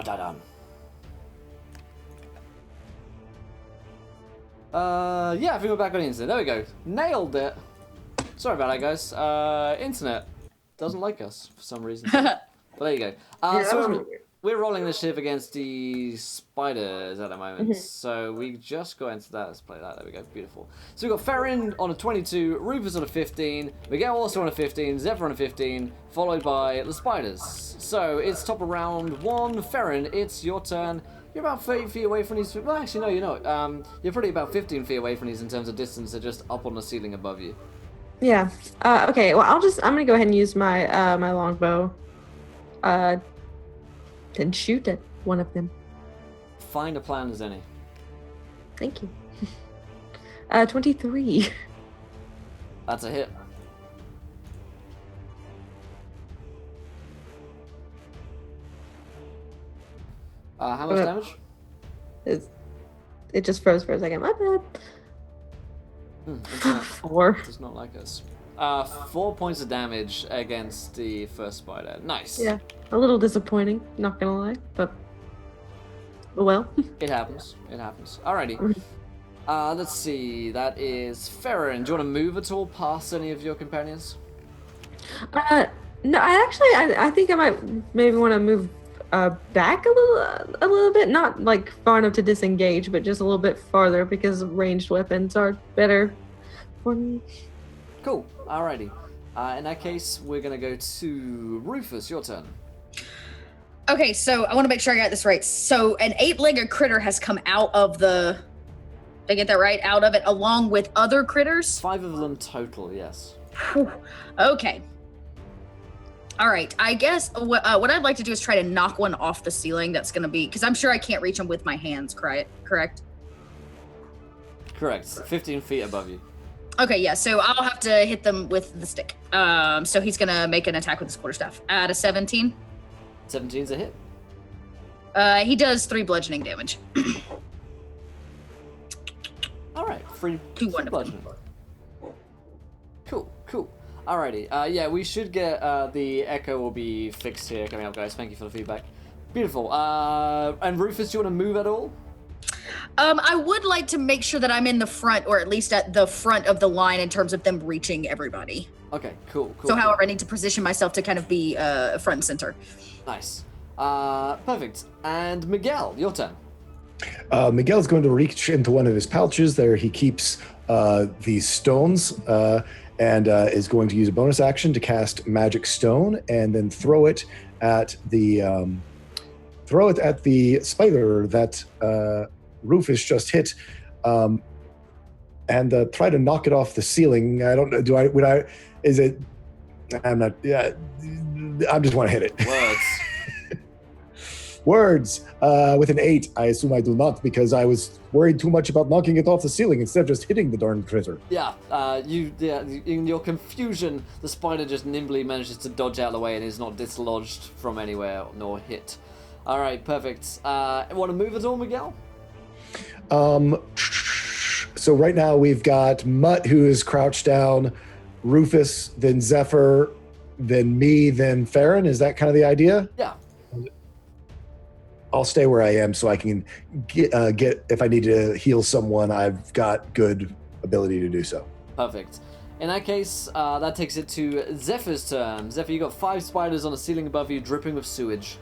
dun, dun, dun. Yeah, I think we're back on the internet. There we go. Nailed it. Sorry about that, guys. Internet doesn't like us for some reason. But there you go. We're rolling initiative against the spiders at the moment. So we just got into that. Let's play that. There we go. Beautiful. So we've got Farron on a 22, Rufus on a 15, Miguel also on a 15, Zephyr on a 15, followed by the spiders. So it's top of round 1. Farron, it's your turn. You're about 30 feet away from these. Well, actually, no, you're not. You're probably about 15 feet away from these in terms of distance. They're just up on the ceiling above you. Yeah. Okay. Well, I'm gonna go ahead and use my my longbow. Then shoot at one of them. Find a plan as any. Thank you. 23. That's a hit. How much damage? It just froze for a second. My bad. 4. Does not like us. 4 points of damage against the first spider. Nice. Yeah, a little disappointing, not gonna lie, but well. It happens. It happens. Alrighty. Let's see. That is Farron. Do you want to move at all past any of your companions? No, I think I might maybe want to move back a little bit, not like far enough to disengage, but just a little bit farther because ranged weapons are better for me. Cool. Alrighty. In that case, we're gonna go to Rufus. Your turn. Okay, so I want to make sure I got this right. So an 8-legged critter has come out of the. Did I get that right? Out of it, along with other critters. 5 of them total. Yes. Whew. Okay. All right. I guess what I'd like to do is try to knock one off the ceiling. That's gonna be because I'm sure I can't reach them with my hands. Correct. Correct. 15 feet above you. Okay, yeah, so I'll have to hit them with the stick. So he's gonna make an attack with his quarterstaff. At a 17. 17's a hit. He does 3 bludgeoning damage. Alright, 3 bludgeoning. Cool. Alrighty, yeah, we should get, the echo will be fixed here coming up, guys. Thank you for the feedback. Beautiful. And Rufus, do you want to move at all? I would like to make sure that I'm in the front, or at least at the front of the line in terms of them reaching everybody. Okay, cool. So, however, I need to position myself to kind of be front and center. Nice. Perfect. And Miguel, your turn. Miguel's going to reach into one of his pouches. There he keeps these stones and is going to use a bonus action to cast Magic Stone and then throw it at the spider that Rufus just hit, and try to knock it off the ceiling. I don't know. I'm not. Yeah, I just want to hit it. Words. With an 8, I assume I do not, because I was worried too much about knocking it off the ceiling instead of just hitting the darn critter. Yeah, in your confusion, the spider just nimbly manages to dodge out of the way and is not dislodged from anywhere nor hit. All right, perfect. Want to move at all, Miguel? So right now we've got Mutt, who is crouched down, Rufus, then Zephyr, then me, then Farron. Is that kind of the idea? Yeah. I'll stay where I am so I can get if I need to heal someone, I've got good ability to do so. Perfect. In that case, that takes it to Zephyr's turn. Zephyr, you got 5 spiders on the ceiling above you, dripping with sewage.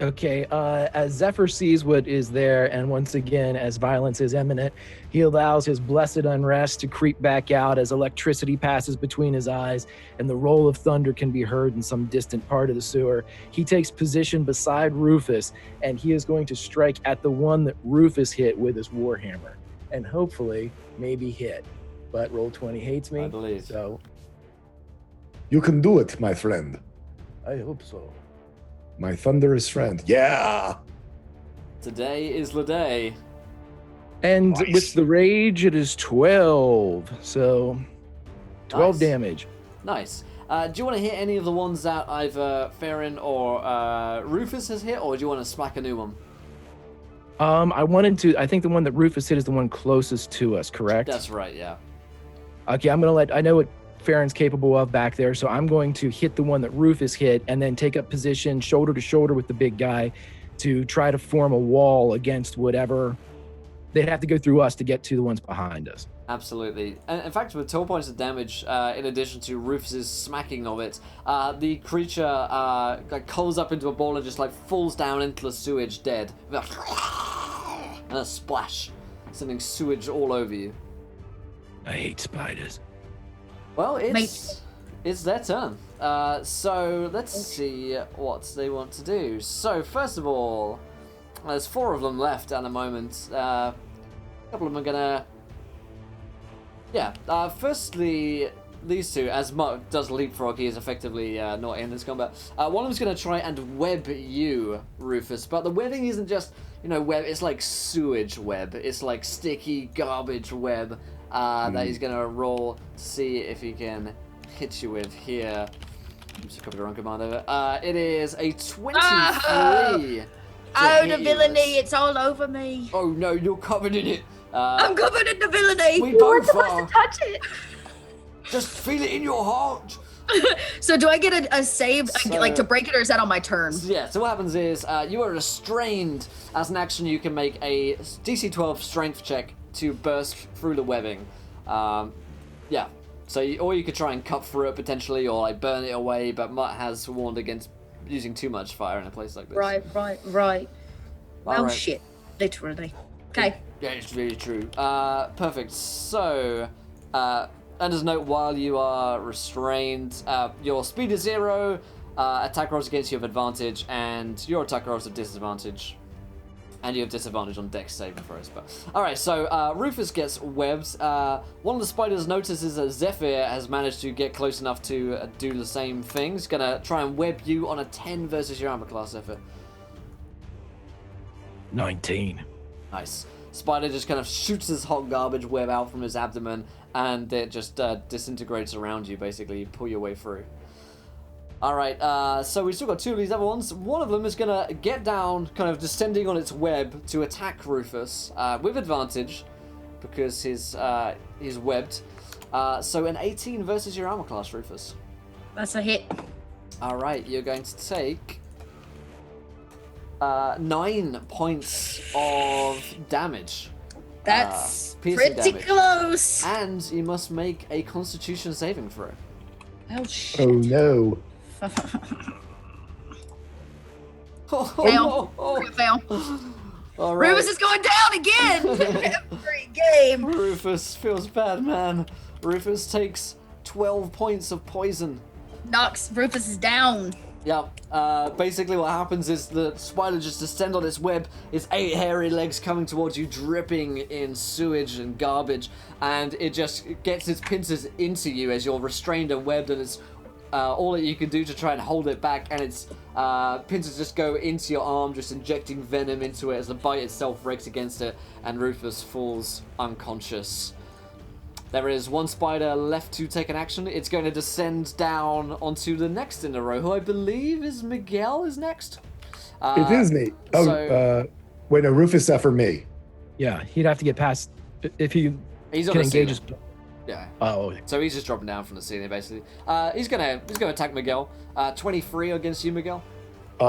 Okay, as Zephyr sees what is there, and once again, as violence is imminent, he allows his blessed unrest to creep back out as electricity passes between his eyes and the roll of thunder can be heard in some distant part of the sewer. He takes position beside Rufus, and he is going to strike at the one that Rufus hit with his warhammer, and hopefully, maybe hit. But Roll20 hates me, I believe. So You can do it, my friend. I hope so. My thunderous friend. Yeah! Today is the day. And Nice. with the rage, it is 12. So 12 Nice. damage. Nice. Do you want to hit any of the ones that either Farron or Rufus has hit, or do you want to smack a new one? I think the one that Rufus hit is the one closest to us, correct? That's right, yeah. Okay, I know what Farron's capable of back there. So I'm going to hit the one that Rufus hit and then take up position shoulder to shoulder with the big guy to try to form a wall against whatever. They'd have to go through us to get to the ones behind us. Absolutely. And in fact, with 12 points of damage, in addition to Rufus's smacking of it, the creature like curls up into a ball and just like falls down into the sewage dead. And a splash, sending sewage all over you. I hate spiders. Well, it's their turn. So let's see what they want to do. So first of all, there's 4 of them left at the moment. A couple of them are gonna. Yeah, firstly, these two, as Mark does leapfrog, he is effectively not in this combat. One of them's going to try and web you, Rufus, but the webbing isn't just, web, it's like sewage web. It's like sticky garbage web that he's going to roll to see if he can hit you with here. I'm just copied the wrong command over. It is a 23. Oh, the villainy, it's all over me. Oh no, you're covered in it. I'm covered in the villainy. We You weren't both supposed are. to touch it. Just feel it in your heart. So do I get a save, like to break it, or is that on my turn? Yeah, so what happens is you are restrained. As an action, you can make a DC 12 strength check to burst through the webbing. Yeah, so or you could try and cut through it potentially, or like burn it away, but Mutt has warned against using too much fire in a place like this. Right. Well, Alright. shit, literally. Okay. Yeah, it's really true. Perfect. So, and as a note, while you are restrained, your speed is 0, attack rolls against you have advantage, and your attack rolls have disadvantage. And you have disadvantage on dex saving throws. But alright, so Rufus gets webbed. One of the spiders notices that Zephyr has managed to get close enough to do the same thing. He's gonna try and web you on a 10 versus your armor class, Zephyr. 19. Nice. Spider just kind of shoots his hot garbage web out from his abdomen, and it just disintegrates around you, basically. You pull your way through. Alright, so we've still got 2 of these other ones. One of them is going to get down, kind of descending on its web to attack Rufus with advantage, because he's webbed. So an 18 versus your armor class, Rufus. That's a hit. Alright, you're going to take 9 points of damage. That's piercing pretty damage. close. And you must make a Constitution saving throw. Oh shit. Oh no. Fail. Fail. All right. Rufus is going down again. Every game. Rufus feels bad, man. Rufus takes 12 points of poison. Knocks Rufus is down. Yeah, basically what happens is the spider just descends on its web, its 8 hairy legs coming towards you, dripping in sewage and garbage, and it just gets its pincers into you as you're restrained and webbed, and it's all that you can do to try and hold it back, and its pincers just go into your arm, just injecting venom into it as the bite itself rakes against it, and Rufus falls unconscious. There is one spider left to take an action. It's going to descend down onto the next in a row, who I believe is Miguel is next. It is me. Oh, wait, no, Rufus for me. Yeah, he'd have to get past if he He's on can the engage ceiling. his. Yeah. Oh, So he's just dropping down from the ceiling, basically. He's gonna attack Miguel. 23 against you, Miguel.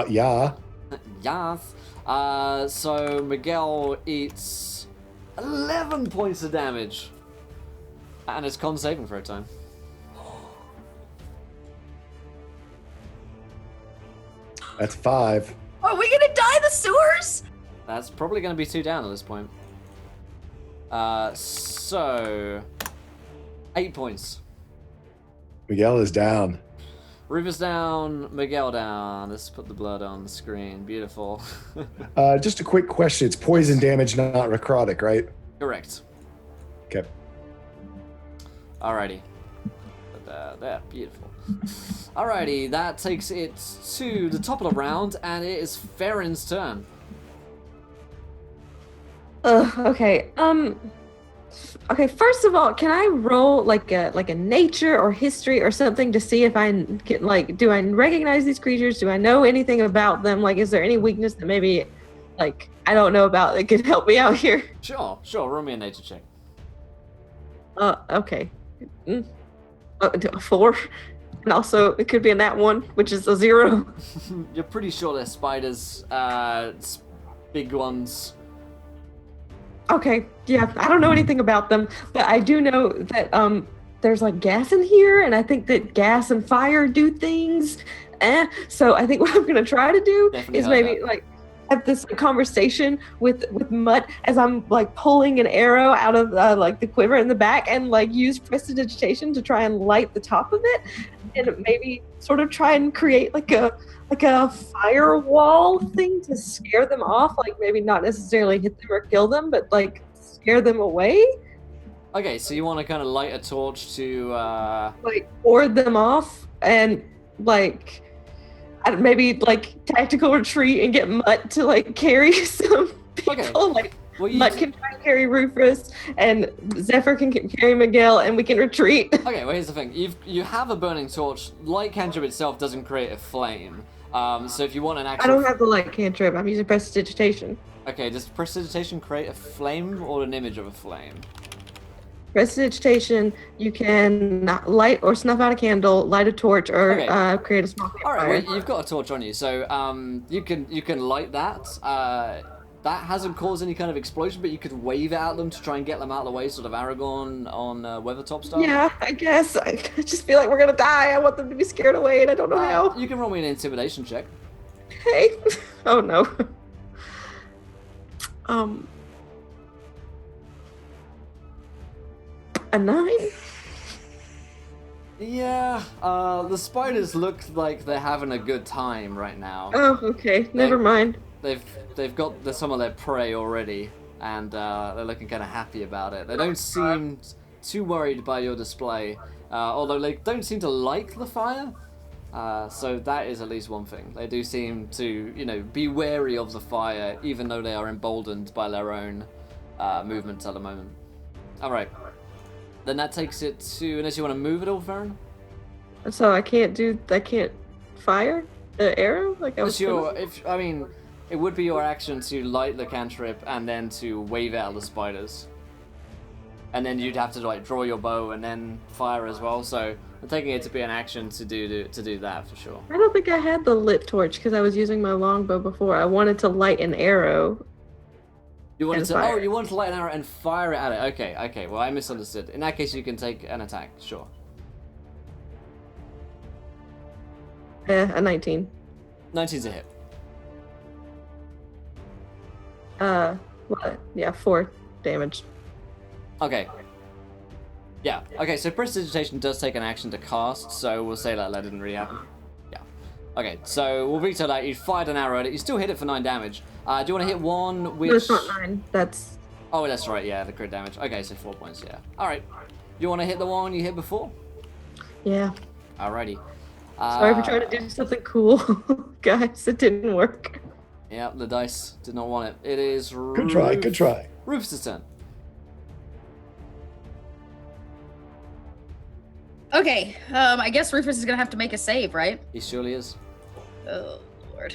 Yeah. Yes. So Miguel eats 11 points of damage. And it's con saving throw time. That's 5. Are we gonna die in the sewers? That's probably going to be 2 down at this point. So 8 points. Miguel is down. Rufus down, Miguel down. Let's put the blood on the screen. Beautiful. Just a quick question. It's poison damage, not necrotic, right? Correct. Okay. Alrighty. There, beautiful. Alrighty, that takes it to the top of the round, and it is Farron's turn. Okay. Okay. First of all, can I roll like a nature or history or something to see if I get do I recognize these creatures? Do I know anything about them? Like, is there any weakness that maybe I don't know about that could help me out here? Sure. Roll me a nature check. Okay. A 4. And also, it could be a nat 1, which is a 0. You're pretty sure they're spiders, big ones. Okay, yeah, I don't know anything about them, but I do know that there's like gas in here, and I think that gas and fire do things. So I think what I'm gonna try to do is maybe like have this conversation with Mutt as I'm like pulling an arrow out of like the quiver in the back, and like use prestidigitation to try and light the top of it, and maybe sort of try and create like a firewall thing to scare them off, like maybe not necessarily hit them or kill them, but like scare them away. Okay, so you want to kind of light a torch to like ward them off, and like maybe like tactical retreat and get Mutt to like carry some people. Okay. Like Mutt can try and carry Rufus, and Zephyr can carry Miguel, and we can retreat. Okay, well here's the thing. You have a burning torch. Light cantrip itself doesn't create a flame. So if you want an actual... I don't have the light cantrip. I'm using prestidigitation. Okay, does prestidigitation create a flame or an image of a flame? Prestidigitation, you can light or snuff out a candle, light a torch, or create a small campfire. All right, well, you've got a torch on you, so you can light that. That hasn't caused any kind of explosion, but you could wave it at them to try and get them out of the way, sort of Aragorn on Weathertop style. Yeah, I guess. I just feel like we're gonna die. I want them to be scared away, and I don't know how. You can roll me an intimidation check. Hey. Oh no. A 9? Yeah, the spiders look like they're having a good time right now. Oh, okay. Never mind. They've got some of their prey already, and they're looking kind of happy about it. They don't seem too worried by your display, although they don't seem to like the fire. So that is at least one thing. They do seem to, be wary of the fire, even though they are emboldened by their own movements at the moment. All right. Then that takes it to, unless you want to move it all, Farron? So I can't fire the arrow? Like I was it would be your action to light the cantrip and then to wave out the spiders. And then you'd have to like draw your bow and then fire as well. So I'm taking it to be an action to do that for sure. I don't think I had the lit torch because I was using my longbow before. I wanted to light an arrow. You wanted to light an arrow and fire it at it. Okay. Well, I misunderstood. In that case, you can take an attack. Sure. A 19. 19's a hit. What? Yeah, 4 damage. Okay. Yeah. Okay. So prestidigitation does take an action to cast. So we'll say that didn't really happen. Yeah. Okay. So we'll veto that. You fired an arrow at it. You still hit it for 9 damage. Do you want to hit one which... No, it's not 9. That's... Oh, that's right. Yeah, the crit damage. Okay, so 4 points. Yeah. All right. You want to hit the one you hit before? Yeah. Alrighty. Sorry for trying to do something cool, guys. It didn't work. Yeah, the dice did not want it. It is Good try. Rufus' turn. Okay, I guess Rufus is gonna have to make a save, right? He surely is. Oh, Lord.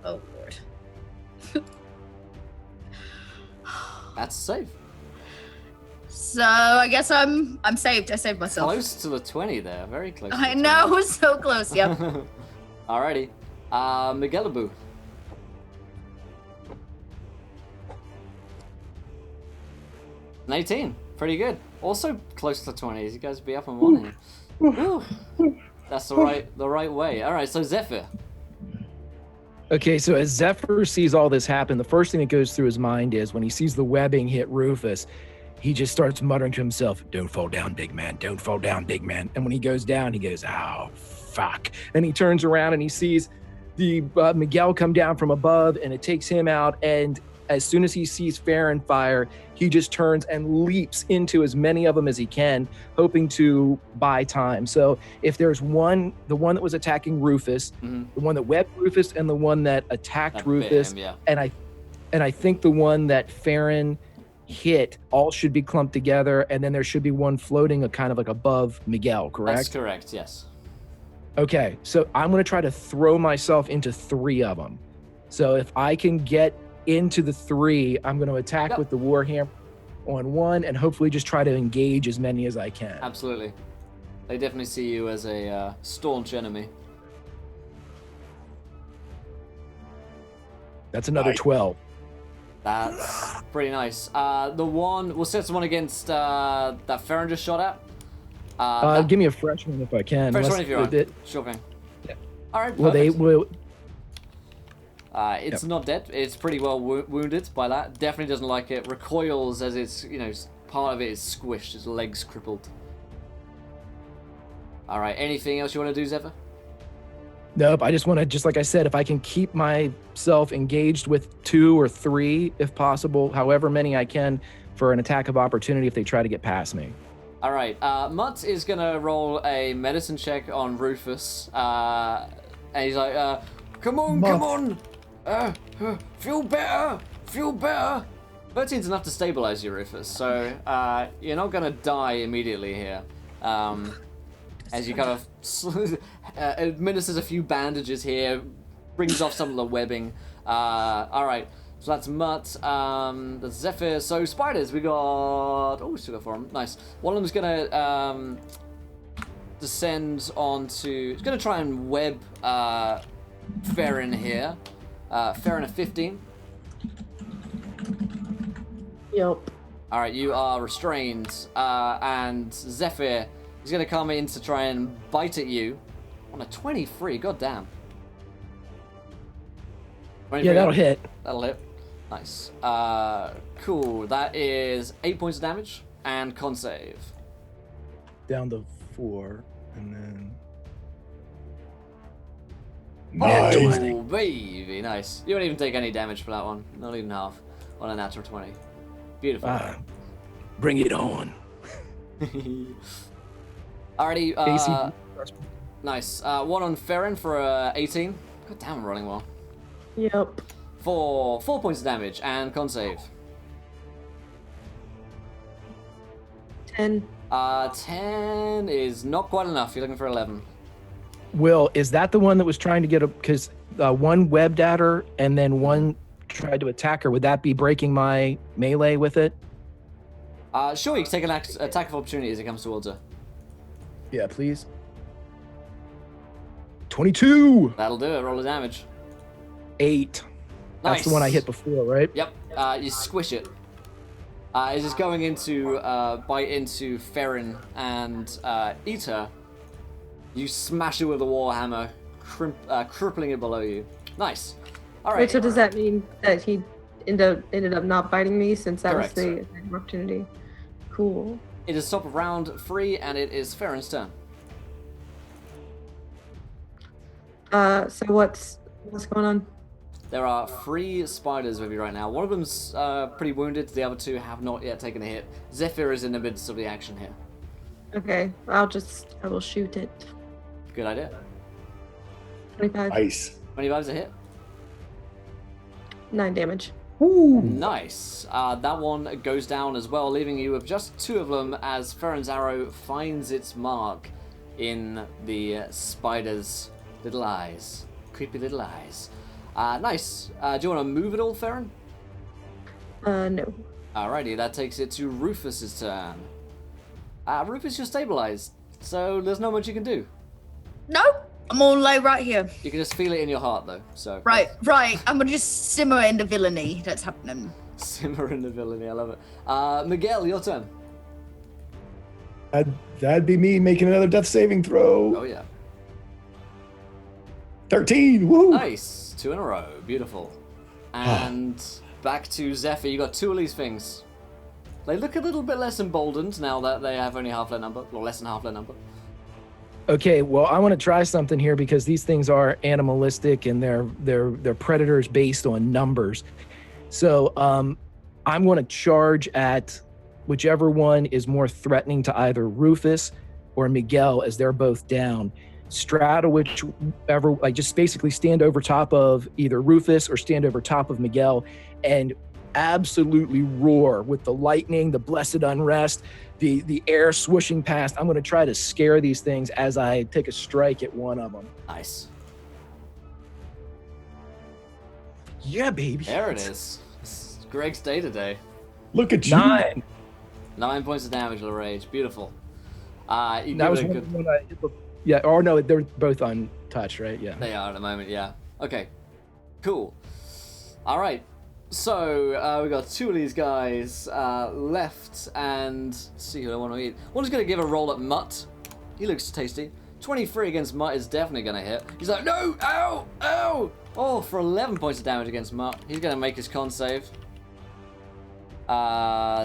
Oh, Lord. That's a save. So I guess I'm saved. I saved myself. Close to the 20 there. Very close. I know, so close. Yep. Alrighty. Miguelaboo. An 18. Pretty good. Also close to 20s. You guys be up on one here. That's the right way. Alright, so Zephyr. Okay, so as Zephyr sees all this happen, the first thing that goes through his mind is when he sees the webbing hit Rufus, he just starts muttering to himself, "Don't fall down, big man. Don't fall down, big man." And when he goes down, he goes, "Oh, fuck." Then he turns around and he sees the Miguel come down from above, and it takes him out. And as soon as he sees Farron fire, he just turns and leaps into as many of them as he can, hoping to buy time. So if there's the one that was attacking Rufus, the one that webbed Rufus, and the one that attacked Rufus, and I think the one that Farron hit, all should be clumped together, and then there should be one floating kind of like above Miguel, correct? That's correct, yes. Okay, so I'm going to try to throw myself into 3 of them. So if I can get into the 3, I'm going to attack with the Warhammer on 1 and hopefully just try to engage as many as I can. Absolutely. They definitely see you as a staunch enemy. That's another Nice. 12. That's pretty nice. We'll set someone against that Farron just shot at. Give me a fresh one if I can. Fresh unless one if you want. it- Sure thing. Yeah. All right. Well, they perfect. will. It's not dead. It's pretty well wounded by that. Definitely doesn't like it. Recoils as it's, part of it is squished. Its legs crippled. All right. Anything else you want to do, Zephyr? Nope. I just want to, just like I said, if I can keep myself engaged with 2 or 3, if possible, however many I can, for an attack of opportunity if they try to get past me. All right. Mutt is gonna roll a medicine check on Rufus, and he's like, "Come on, Mutt. come on, feel better, feel better." 13's enough to stabilize you, Rufus. So you're not gonna die immediately here. As you kind of administers a few bandages here, brings off some of the webbing. All right. So that's Mutt, that's Zephyr. So spiders, we got... Oh, we still got 4 of them. Nice. One of them's going to descend onto... It's going to try and web Farron here. Farron a 15. Yep. All right, you are restrained. And Zephyr is going to come in to try and bite at you on a 23. God damn. 23. Yeah, that'll hit. That'll hit. Nice. Cool. That is 8 points of damage and con save. Down to 4, and then. Nice. Oh, baby. Nice. You don't even take any damage for that one. Not even half. On a natural 20. Beautiful. Bring it on. Alrighty. AC. Nice. One on Farron for 18. God damn, I'm rolling well. Yep. For 4 points of damage and con save. 10. 10 is not quite enough. You're looking for 11. Will, is that the one that was trying to get a? Because one webbed at her and then one tried to attack her. Would that be breaking my melee with it? Sure, you can take an attack of opportunity as it comes towards her. Yeah, please. 22. That'll do it. Roll the damage. 8. That's the one I hit before, right? Yep. You squish it. It's just going into bite into Farron and eat her. You smash it with a warhammer, crippling it below you. Nice. All right. Wait, so does that mean that he ended up not biting me since that Correct. was the opportunity? Cool. It is top of round 3, and it is Farron's turn. So what's going on? There are 3 spiders with you right now. One of them's pretty wounded. The other 2 have not yet taken a hit. Zephyr is in the midst of the action here. Okay, I will shoot it. Good idea. 25. Nice. 25 is a hit. 9 damage. Nice. That one goes down as well, leaving you with just 2 of them as Farron's arrow finds its mark in the spider's little eyes. Creepy little eyes. Nice. Do you want to move at all, Farron? No. Alrighty, that takes it to Rufus's turn. Rufus, you're stabilized, so there's not much you can do. No, I'm all lay right here. You can just feel it in your heart, though. So Right. I'm gonna just simmer in the villainy that's happening. simmer in the villainy. I love it. Miguel, your turn. That'd be me making another death saving throw. Oh yeah. 13. Woo! Nice. 2 in a row. Beautiful. And back to Zephyr. You got 2 of these things. They look a little bit less emboldened now that they have only half their number, or less than half their number. Okay, well, I want to try something here because these things are animalistic and they're predators based on numbers. So I'm going to charge at whichever one is more threatening to either Rufus or Miguel, as they're both down. Straddle whichever, like just basically stand over top of either Rufus or stand over top of Miguel and absolutely roar with the lightning, the blessed unrest, the air swooshing past. I'm going to try to scare these things as I take a strike at one of them. Nice. Yeah, baby. There it is. This is Greg's day today. Look at you. 9. 9 points of damage with a rage. Beautiful. You That give was it a one, good... one I hit yeah, or no, they're both untouched, right? Yeah. They are at the moment, yeah. Okay, cool. All right, so we got 2 of these guys left, and let's see who I want to eat. One's gonna give a roll at Mutt. He looks tasty. 23 against Mutt is definitely gonna hit. He's like, no, ow, ow! Oh, for 11 points of damage against Mutt. He's gonna make his con save.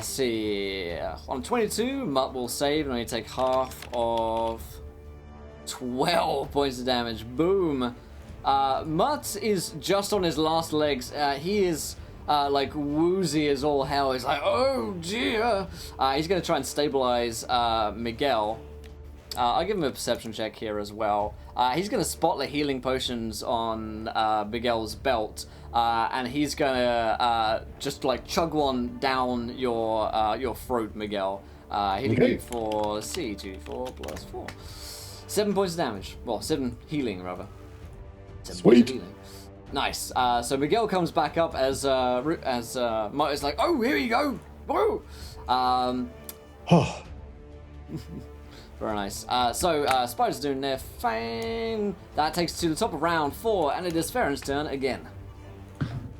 See, on 22, Mutt will save and only take half of 12 points of damage. Boom. Mutt is just on his last legs. He is like woozy as all hell. He's like, oh dear. He's gonna try and stabilize Miguel. I'll give him a perception check here as well. He's gonna spot the healing potions on Miguel's belt, and he's gonna just like chug one down your throat, Miguel. Hitting you for, let's see, 2d4 plus 4. 7 points of damage. Well, 7 healing, rather. 7 points of healing. Nice. So Miguel comes back up as Mutt is like, oh, here you go. Woo! Very nice. So Spider's doing their thing. That takes us to the top of round 4, and it is Farron's turn again.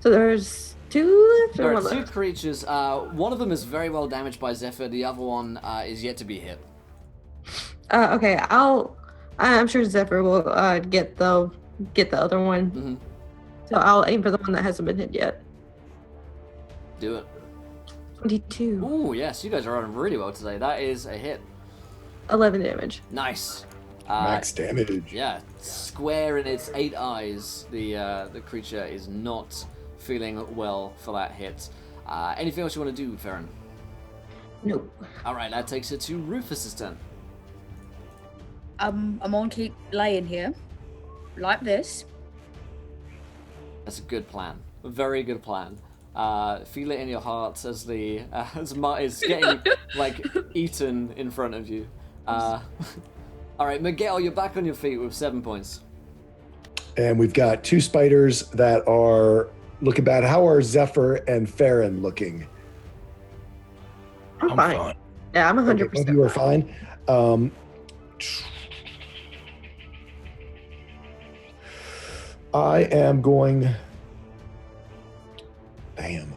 So there's 2 left. There Or are one 2 left? creatures. One of them is very well damaged by Zephyr. The other one is yet to be hit. Okay, I'm sure Zephyr will get the other one. Mm-hmm. So I'll aim for the one that hasn't been hit yet. Do it. 22. Ooh, yes, you guys are running really well today. That is a hit. 11 damage. Nice. Max damage. Yeah, square in its 8 eyes. The creature is not feeling well for that hit. Anything else you want to do, Farron? Nope. All right, that takes it to Rufus's turn. I'm gonna keep laying here, like this. That's a good plan. A very good plan. Feel it in your heart as the as Mutt is getting like eaten in front of you. All right, Miguel, you're back on your feet with 7 points. And we've got 2 spiders that are looking bad. How are Zephyr and Farron looking? I'm fine. Yeah, I'm 100%. Okay, both of you are fine. I am going. Damn.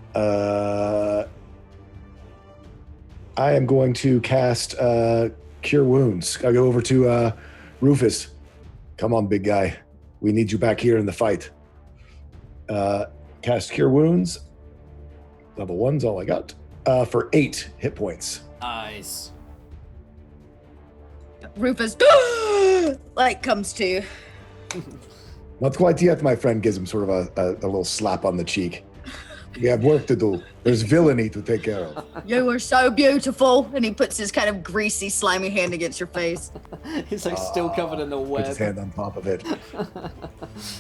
I am going to cast Cure Wounds. I'll go over to Rufus. Come on, big guy. We need you back here in the fight. Cast Cure Wounds. Level 1's all I got. For 8 hit points. Nice. Rufus, like, comes to. Not quite yet, my friend gives him sort of a little slap on the cheek. We have work to do. There's villainy to take care of. You are so beautiful. And he puts his kind of greasy, slimy hand against your face. He's like still covered in the Puts web. his hand on top of it.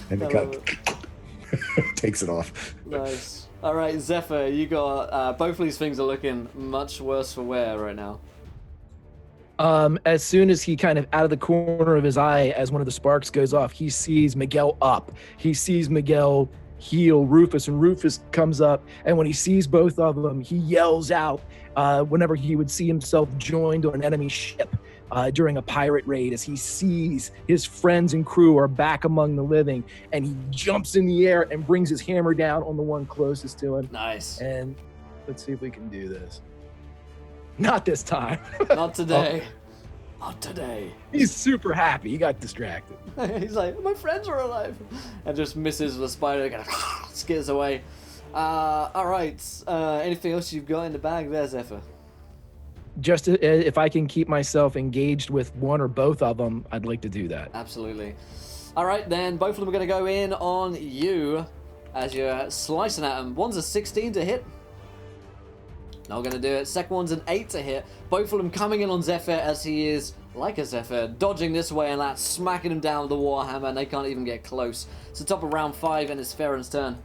And it kind of takes it off. Nice. All right, Zephyr, you got both of these things are looking much worse for wear right now. As soon as he kind of out of the corner of his eye, as one of the sparks goes off, he sees Miguel up. He sees Miguel heal Rufus, and Rufus comes up, and when he sees both of them, he yells out whenever he would see himself joined on an enemy ship during a pirate raid, as he sees his friends and crew are back among the living, and he jumps in the air and brings his hammer down on the one closest to him. Nice. And let's see if we can do this. Not this time. Not today. Not today. He's super happy. He got distracted. He's like, my friends are alive. And just misses the spider, kind of skids away. All right. Anything else you've got in the bag there, Zephyr? Just if I can keep myself engaged with one or both of them, I'd like to do that. Absolutely. All right, then. Both of them are going to go in on you as you're slicing at them. One's a 16 to hit. Not going to do it. Second one's an 8 to hit. Both of them coming in on Zephyr as he is, like a Zephyr, dodging this way and that, smacking him down with the Warhammer, and they can't even get close. It's the top of round 5, and it's Farron's turn.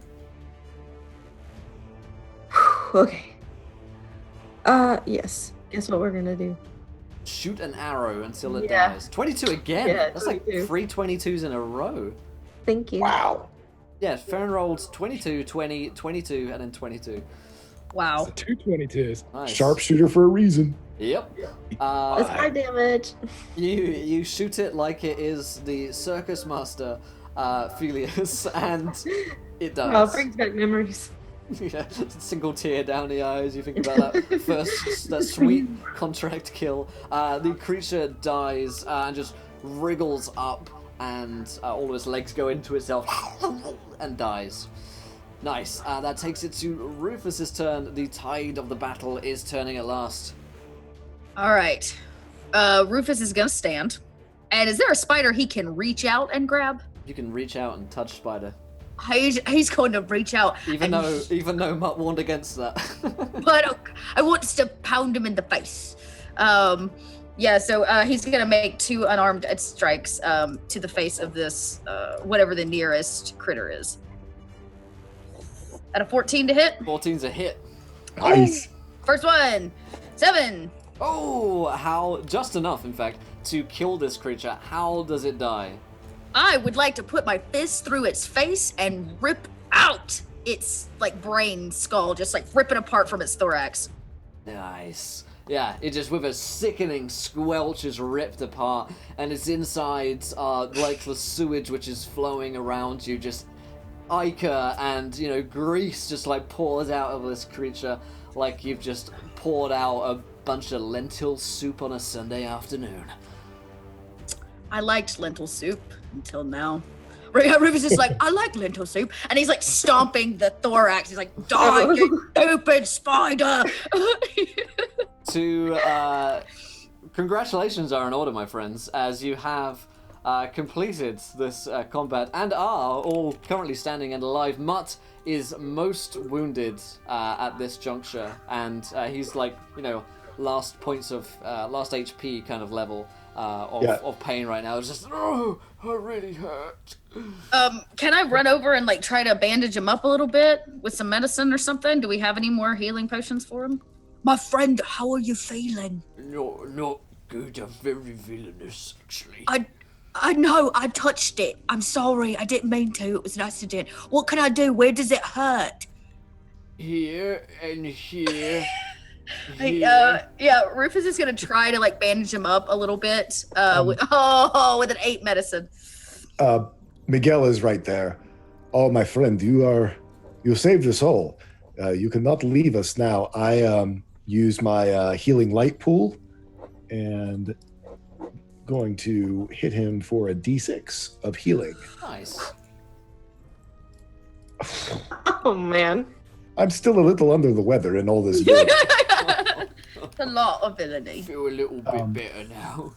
Okay. Yes. Guess what we're gonna do? Shoot an arrow until it Yeah. dies. 22 again? Yeah, That's like 22. 3 22s in a row. Thank you. Wow. Yeah, Farron rolled 22, 20, 22, and then 22. Wow. So 2 22s. Nice. Sharpshooter for a reason. Yep. That's high damage. You shoot it like it is the circus master, Felius, and it Oh, does. brings back memories. Yeah, single tear down the eyes. You think about that sweet contract kill. The creature dies and just wriggles up, and all of its legs go into itself and dies. Nice. That takes it to Rufus's turn. The tide of the battle is turning at last. All right. Rufus is gonna stand. And is there a spider he can reach out and grab? You can reach out and touch Spider. He's going to reach out. Even though Mutt warned against that. But I want to pound him in the face. Yeah, so he's gonna make 2 unarmed strikes to the face of this whatever the nearest critter is. At a 14 to hit. 14's a hit. Nice. First one, 7. Oh, how just enough, in fact, to kill this creature. How does it die? I would like to put my fist through its face and rip out its like brain skull, just like rip it apart from its thorax. Nice. Yeah, it just with a sickening squelch is ripped apart, and its insides are like the sewage which is flowing around you, just ichor and, grease just like pours out of this creature like you've just poured out a bunch of lentil soup on a Sunday afternoon. I liked lentil soup until now. Rufus is like, I like lentil soup, and he's like stomping the thorax. He's like, die, you stupid spider! Congratulations are in order, my friends, as you have completed this combat and are all currently standing and alive. Mutt is most wounded at this juncture, and he's like, last points of last HP kind of level of pain right now. It's just, oh, I really hurt. Can I run over and like try to bandage him up a little bit with some medicine or something? Do we have any more healing potions for him? My friend, how are you feeling? Not good. I'm very villainous, actually. I know, I touched it. I'm sorry, I didn't mean to. It was an accident. What can I do? Where does it hurt? Here and here. Yeah, Rufus is gonna try to like bandage him up a little bit. With an 8 medicine. Miguel is right there. Oh, my friend, you saved us all. You cannot leave us now. I use my healing light pool and going to hit him for a d6 of healing. Nice. Oh man. I'm still a little under the weather in all this. A lot of villainy. I feel a little bit better now.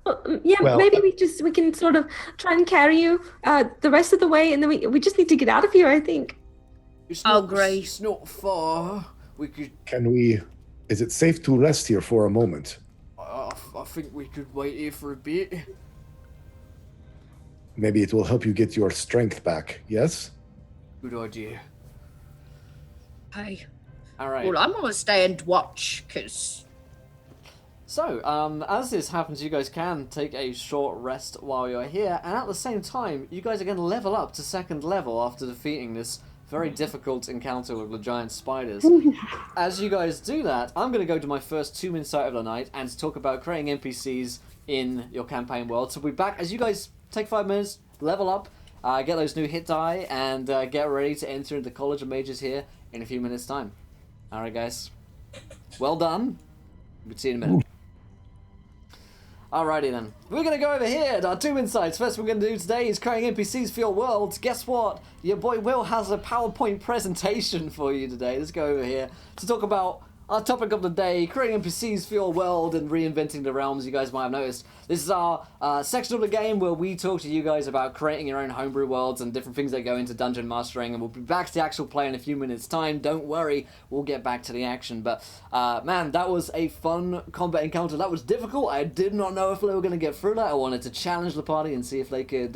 Well, maybe we can sort of try and carry you the rest of the way, and then we just need to get out of here, I think. Great. It's not far. We could. Is it safe to rest here for a moment? I think we could wait here for a bit. Maybe it will help you get your strength back, yes? Good idea. Hey. All right. Well, I'm gonna stay and watch, because... So, as this happens, you guys can take a short rest while you're here, and at the same time, you guys are going to level up to 2nd level after defeating this very difficult encounter with the giant spiders. As you guys do that, I'm going to go to my first 2 insight of the night and talk about creating NPCs in your campaign world. So we'll be back as you guys take 5 minutes, level up, get those new hit die, and get ready to enter into the College of Mages here in a few minutes' time. Alright, guys. Well done. We'll see you in a minute. Alrighty then. We're going to go over here to our 2 insights. First we're going to do today is creating NPCs for your world. Guess what? Your boy Will has a PowerPoint presentation for you today. Let's go over here to talk about our topic of the day, creating NPCs for your world and reinventing the realms. You guys might have noticed this is our section of the game where we talk to you guys about creating your own homebrew worlds and different things that go into dungeon mastering, and we'll be back to the actual play in a few minutes time. Don't worry, we'll get back to the action. But man, that was a fun combat encounter. That was difficult. I did not know if they were going to get through that. I wanted to challenge the party and see if they could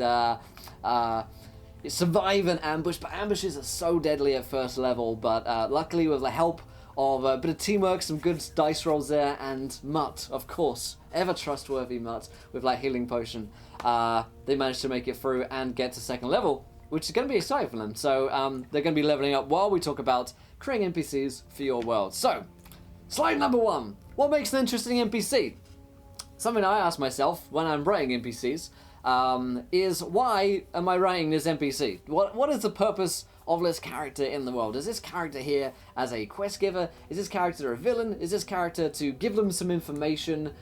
survive an ambush, but ambushes are so deadly at first level. But luckily, with the help of a bit of teamwork, some good dice rolls there, and Mutt, of course, ever trustworthy Mutt with like healing potion, they managed to make it through and get to 2nd level, which is going to be exciting for them. So they're going to be leveling up while we talk about creating NPCs for your world. So, slide number 1. what makes an interesting NPC? Something I ask myself when I'm writing NPCs is why am I writing this NPC? What is the purpose of this character in the world? Is this character here as a quest giver? Is this character a villain? Is this character to give them some information?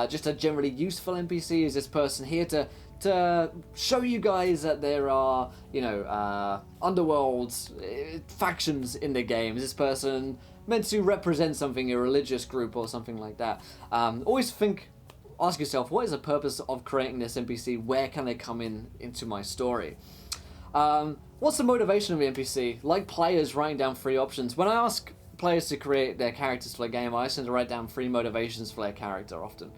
Just a generally useful NPC? Is this person here to show you guys that there are, underworlds, factions in the game? Is this person meant to represent something, a religious group or something like that? Ask yourself, what is the purpose of creating this NPC? Where can they come into my story? What's the motivation of the NPC? Like players writing down 3 options. When I ask players to create their characters for the game, I ask them to write down 3 motivations for their character often.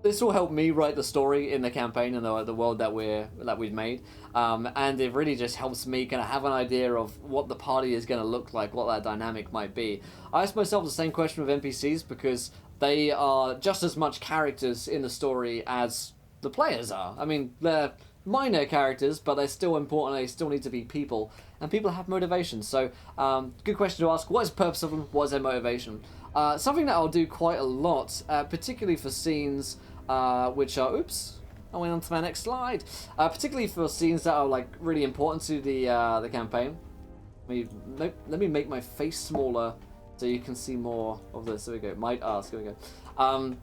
This will help me write the story in the campaign and the world that we've made, and it really just helps me kind of have an idea of what the party is going to look like, what that dynamic might be. I ask myself the same question with NPCs because they are just as much characters in the story as the players are. I mean, they're minor characters, but they're still important. They still need to be people, and people have motivations. So, good question to ask. What is the purpose of them? What is their motivation? Something that I'll do quite a lot, particularly for scenes which are... Oops, I went on to my next slide. Particularly for scenes that are like really important to the campaign. Let me make my face smaller so you can see more of this. There we go. Might ask. Here we go.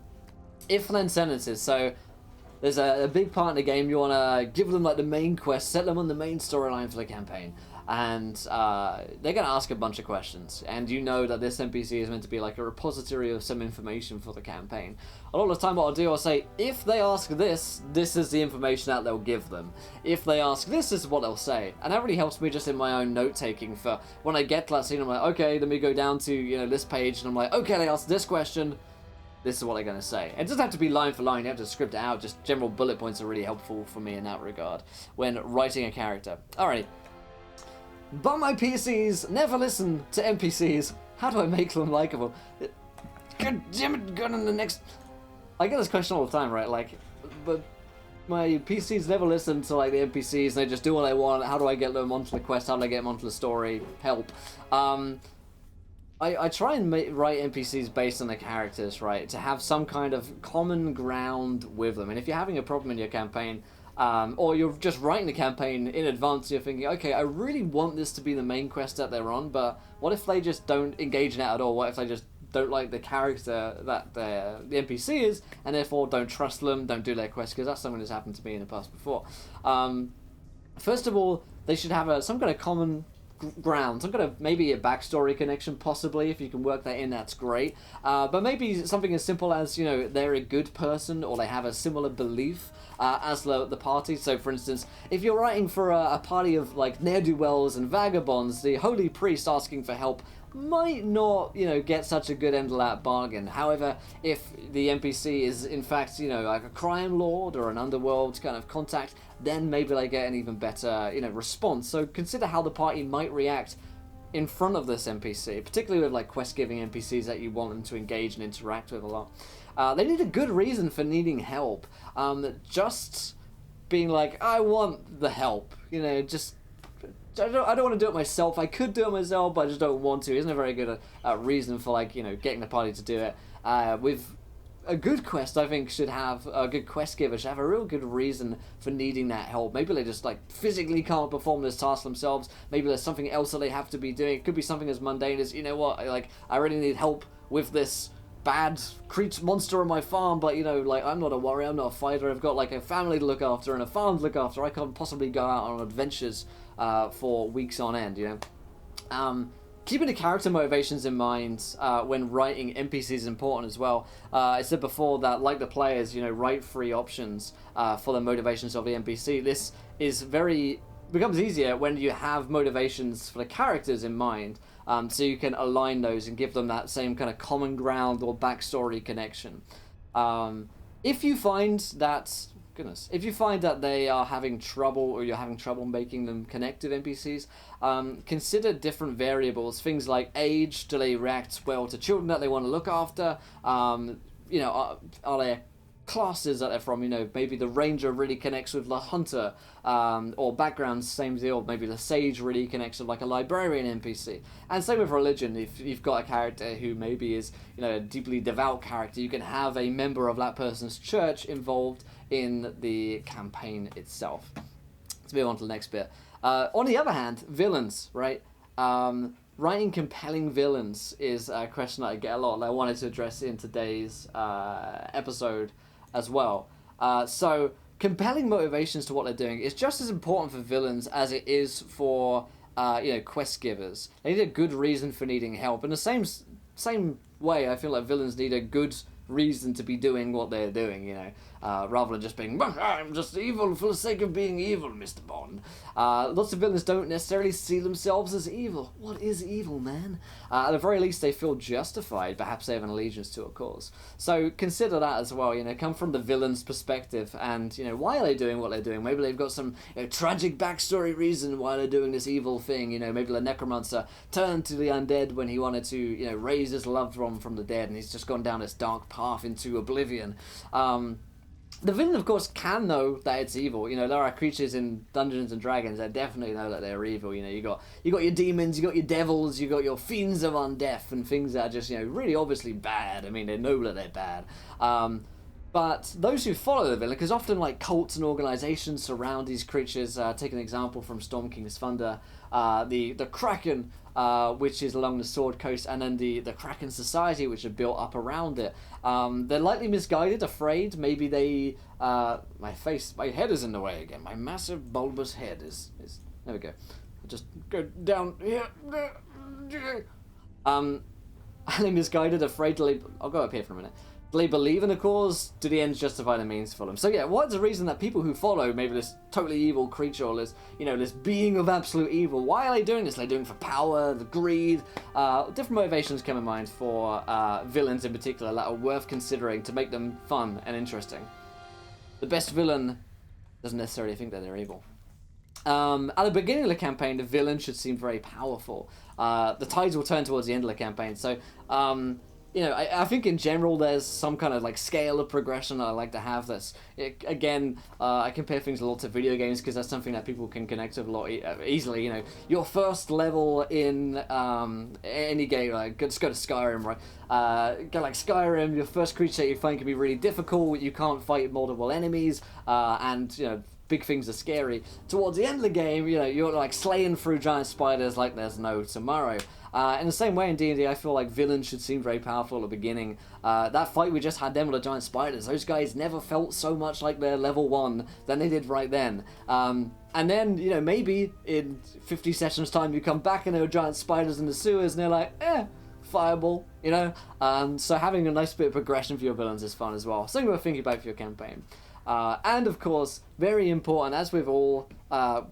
If then sentences. So there's a big part in the game. You want to give them like the main quest, set them on the main storyline for the campaign, and they're going to ask a bunch of questions. And you know that this NPC is meant to be like a repository of some information for the campaign. A lot of the time what I'll do, I'll say, if they ask this, this is the information that they'll give them. If they ask this is what they'll say. And that really helps me just in my own note-taking for when I get to that scene, I'm like, okay, let me go down to, this page, and I'm like, okay, they asked this question, this is what they're going to say. It doesn't have to be line for line, you have to script it out, just general bullet points are really helpful for me in that regard when writing a character. Alrighty. But my PCs never listen to NPCs. How do I make them likable? God damn it, go on the next... I get this question all the time, right? Like, but my PCs never listen to like the NPCs, and they just do what they want. How do I get them onto the quest? How do I get them onto the story? Help. I try and write NPCs based on the characters, right? To have some kind of common ground with them. And if you're having a problem in your campaign, or you're just writing the campaign in advance, you're thinking, okay, I really want this to be the main quest that they're on, but what if they just don't engage in it at all? What if they just don't like the character that the NPC is, and therefore don't trust them, don't do their quest? Because that's something that's happened to me in the past before. First of all, they should have some kind of common ground, some kind of maybe a backstory connection, possibly. If you can work that in, that's great. But maybe something as simple as, they're a good person, or they have a similar belief as the party. So for instance, if you're writing for a party of like ne'er-do-wells and vagabonds, the holy priest asking for help might not, get such a good end of that bargain. However, if the NPC is in fact, like a crime lord or an underworld kind of contact, then maybe they get an even better, response. So consider how the party might react in front of this NPC, particularly with like quest-giving NPCs that you want them to engage and interact with a lot. They need a good reason for needing help. Just being like, I want the help, just... I don't want to do it myself. I could do it myself, but I just don't want to. Isn't a very good reason for like getting the party to do it. With a good quest, I think should have a good quest giver should have a real good reason for needing that help. Maybe they just like physically can't perform this task themselves. Maybe there's something else that they have to be doing. It could be something as mundane as I really need help with this bad creature monster on my farm, but I'm not a warrior, I'm not a fighter, I've got like a family to look after and a farm to look after. I can't possibly go out on adventures for weeks on end. Keeping the character motivations in mind when writing NPCs is important as well. I said before that, like the players, write 3 options for the motivations of the NPC. This is becomes easier when you have motivations for the characters in mind, so you can align those and give them that same kind of common ground or backstory connection. If you find that they are having trouble, or you're having trouble making them connect with NPCs, consider different variables. Things like age. Do they react well to children that they want to look after? Are they classes that they're from. Maybe the ranger really connects with the hunter, or backgrounds, same deal. Maybe the sage really connects with like a librarian NPC. And same with religion. If you've got a character who maybe is a deeply devout character, you can have a member of that person's church involved in the campaign itself. Let's move on to the next bit. On the other hand, villains, right? Writing compelling villains is a question that I get a lot, and I wanted to address in today's episode as well. So, compelling motivations to what they're doing is just as important for villains as it is for quest givers. They need a good reason for needing help. In the same way, I feel like villains need a good reason to be doing what they're doing, rather than just being, I'm just evil for the sake of being evil, Mr. Bond. Lots of villains don't necessarily see themselves as evil. What is evil, man? At the very least, they feel justified. Perhaps they have an allegiance to a cause. So consider that as well. Come from the villain's perspective, and why are they doing what they're doing? Maybe they've got some tragic backstory reason why they're doing this evil thing. Maybe the necromancer turned to the undead when he wanted to, raise his loved one from the dead, and he's just gone down this dark path into oblivion. The villain, of course, can know that it's evil. There are creatures in Dungeons and Dragons that definitely know that they're evil. You got your demons, you got your devils, you got your fiends of undeath, and things that are just really obviously bad. I mean, they know that they're bad. But those who follow the villain, because often like cults and organizations surround these creatures. Take an example from Storm King's Thunder, the Kraken, which is along the Sword Coast, and then the Kraken Society, which are built up around it. They're likely misguided, afraid. Maybe they... my head is in the way again. My massive bulbous head is there we go. I'll just go down here. And they misguided, afraid to leave... I'll go up here for a minute. Do they believe in the cause? Do the ends justify the means for them? So yeah, what's the reason that people who follow maybe this totally evil creature or this, this being of absolute evil, why are they doing this? Are they doing it for power, the greed? Different motivations come in mind for villains in particular that are worth considering to make them fun and interesting. The best villain doesn't necessarily think that they're evil. At the beginning of the campaign, the villain should seem very powerful. The tides will turn towards the end of the campaign, so... I think in general there's some kind of like scale of progression. I like to have this. I compare things a lot to video games because that's something that people can connect with a lot easily. Your first level in any game, like let's go to Skyrim, right? Go like Skyrim, your first creature you find can be really difficult. You can't fight multiple enemies, and big things are scary. Towards the end of the game, you're like slaying through giant spiders like there's no tomorrow. In the same way in D&D, I feel like villains should seem very powerful at the beginning. That fight we just had them with the giant spiders, those guys never felt so much like they're level 1 than they did right then. And then, maybe in 50 sessions time you come back and there are giant spiders in the sewers and they're like, fireball, so having a nice bit of progression for your villains is fun as well. Something worth thinking about for your campaign. And of course, very important, as we've all,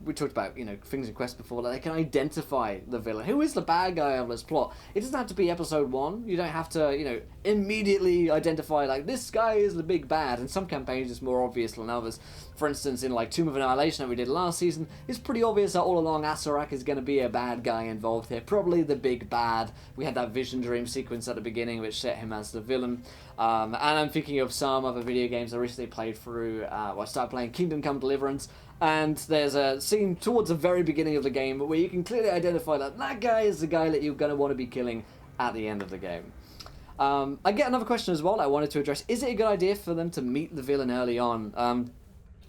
we talked about, things in Quest before, that they can identify the villain. Who is the bad guy of this plot? It doesn't have to be episode 1. You don't have to, immediately identify, like, this guy is the big bad. In some campaigns, it's more obvious than others. For instance, in, like, Tomb of Annihilation that we did last season, it's pretty obvious that all along Asarak is going to be a bad guy involved here. Probably the big bad. We had that vision dream sequence at the beginning, which set him as the villain. And I'm thinking of some other video games I recently played through. I started playing Kingdom Come Deliverance, and there's a scene towards the very beginning of the game where you can clearly identify that guy is the guy that you're going to want to be killing at the end of the game. I get another question as well I wanted to address. Is it a good idea for them to meet the villain early on?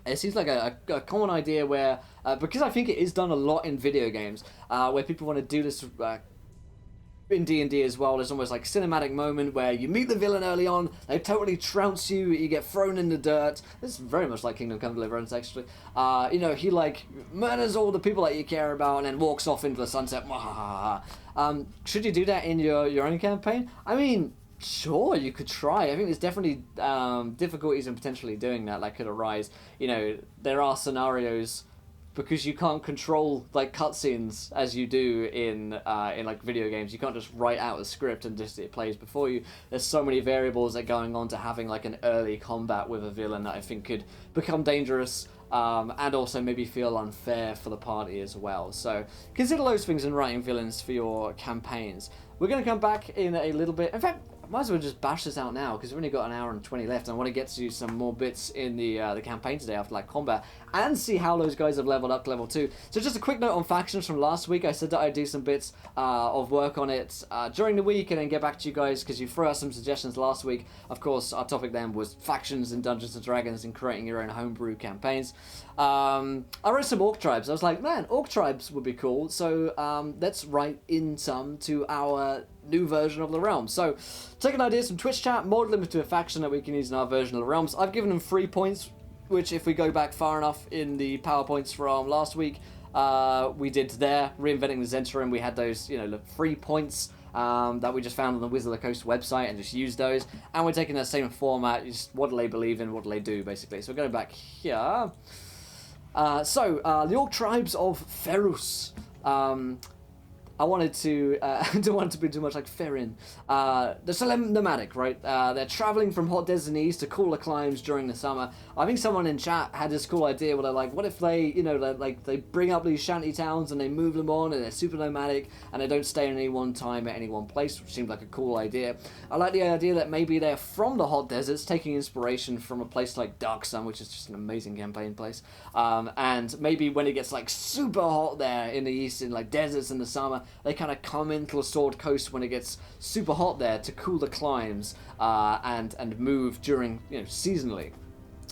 It seems like a common idea where, because I think it is done a lot in video games, where people want to do this in D&D as well. There's almost like cinematic moment where you meet the villain early on, they totally trounce you, you get thrown in the dirt. This is very much like Kingdom Come Deliverance, actually. He like murders all the people that you care about and then walks off into the sunset. Should you do that in your own campaign? I mean, sure, you could try. I think there's definitely difficulties in potentially doing that could arise. There are scenarios, because you can't control like cutscenes as you do in like video games. You can't just write out a script and just it plays before you. There's so many variables that are going on to having like an early combat with a villain that I think could become dangerous, and also maybe feel unfair for the party as well. So consider those things in writing villains for your campaigns. We're going to come back in a little bit. In fact, might as well just bash this out now because we've only got an hour and 20 left. And I want to get to some more bits in the campaign today after like combat and see how those guys have leveled up to level 2. So just a quick note on factions from last week. I said that I'd do some bits of work on it during the week and then get back to you guys because you threw out some suggestions last week. Of course, our topic then was factions in Dungeons and Dragons and creating your own homebrew campaigns. I wrote some orc tribes. I was like, man, orc tribes would be cool. So let's write in some to our new version of the realm. So taking ideas from Twitch chat, mold them into a faction that we can use in our version of the realms. I've given them 3 points, which if we go back far enough in the PowerPoints from last week, we did there, reinventing the Zentarim. We had those, the 3 points that we just found on the Wizard of the Coast website and just used those. And we're taking that same format, just what do they believe in, what do they do, basically. So we're going back here. The Orc Tribes of Ferus. I wanted to, don't want it to be too much like Ferrin. They're still nomadic, right? They're traveling from hot deserts in the east to cooler climes during the summer. I think someone in chat had this cool idea where they're like, what if they, they bring up these shanty towns and they move them on and they're super nomadic and they don't stay in any one time at any one place, which seemed like a cool idea. I like the idea that maybe they're from the hot deserts, taking inspiration from a place like Dark Sun, which is just an amazing campaign place. And maybe when it gets like super hot there in the east, in like deserts in the summer, they kind of come into the Sword Coast when it gets super hot there to cool the climes and move during, seasonally.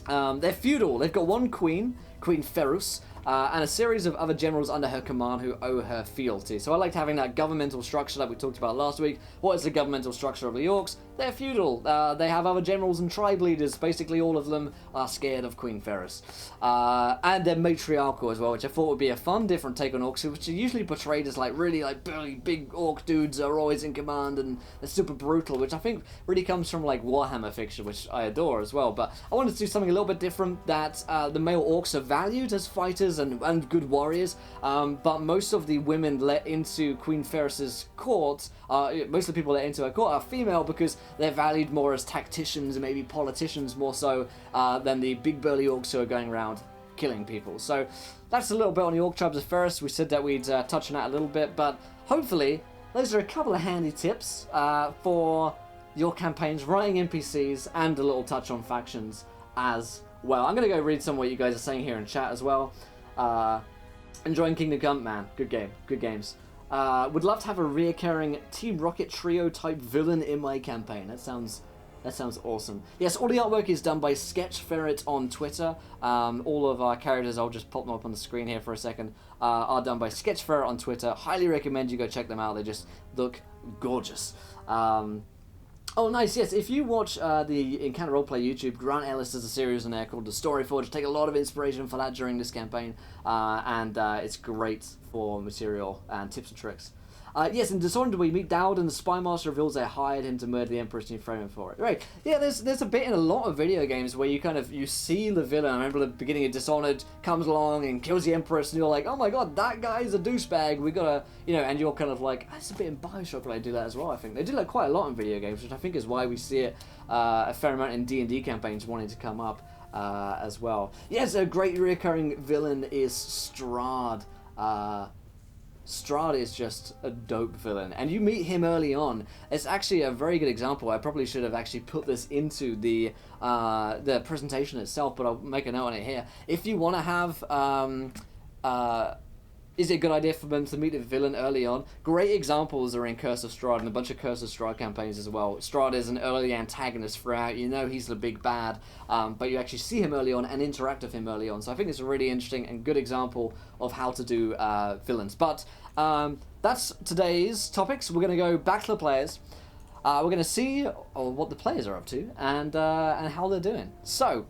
They're feudal. They've got one queen, Queen Ferus, and a series of other generals under her command who owe her fealty. So I liked having that governmental structure that we talked about last week. What is the governmental structure of the Orcs? They're feudal. They have other generals and tribe leaders. Basically, all of them are scared of Queen Ferris. And they're matriarchal as well, which I thought would be a fun, different take on Orcs, which are usually portrayed as like really like burly, big Orc dudes are always in command and they're super brutal, which I think really comes from like Warhammer fiction, which I adore as well. But I wanted to do something a little bit different, that the male Orcs are valued as fighters and good warriors, but most of the women let into Queen Ferris's court, most of the people let into her court are female because they're valued more as tacticians and maybe politicians more so than the big burly Orcs who are going around killing people. So that's a little bit on the Orc tribes of Ferris. We said that we'd touch on that a little bit, but hopefully those are a couple of handy tips for your campaigns, writing NPCs, and a little touch on factions as well. I'm going to go read some of what you guys are saying here in chat as well. Enjoying Kingdom Come, man. Good game. Good games. Would love to have a reoccurring Team Rocket trio type villain in my campaign. That sounds awesome. Yes, all the artwork is done by Sketch Ferret on Twitter. All of our characters, I'll just pop them up on the screen here for a second, are done by Sketch Ferret on Twitter. Highly recommend you go check them out. They just look gorgeous. Oh, nice, yes. If you watch the Encounter Roleplay YouTube, Grant Ellis does a series on there called The Story Forge. Take a lot of inspiration for that during this campaign, and it's great for material and tips and tricks. Yes, in Dishonored we meet Dowd and the Spy Master reveals they hired him to murder the Emperor's new frame for it. Right, yeah, there's a bit in a lot of video games where you see the villain. I remember the beginning of Dishonored comes along and kills the Empress and you're like, oh my god, that guy's a douchebag, we gotta, and you're kind of like, that's a bit in Bioshock where they do that as well, I think. They do that quite a lot in video games, which I think is why we see it a fair amount in D&D campaigns wanting to come up as well. Yes, a great recurring villain is Strahd. Strahd is just a dope villain, and you meet him early on. It's actually a very good example. I probably should have actually put this into the presentation itself, but I'll make a note on it here. If you want to have is it a good idea for them to meet the villain early on? Great examples are in Curse of Strahd and a bunch of Curse of Strahd campaigns as well. Strahd is an early antagonist throughout. He's the big bad, but you actually see him early on and interact with him early on. So I think it's a really interesting and good example of how to do villains. But that's today's topics. We're going to go back to the players. We're going to see what the players are up to and how they're doing. So,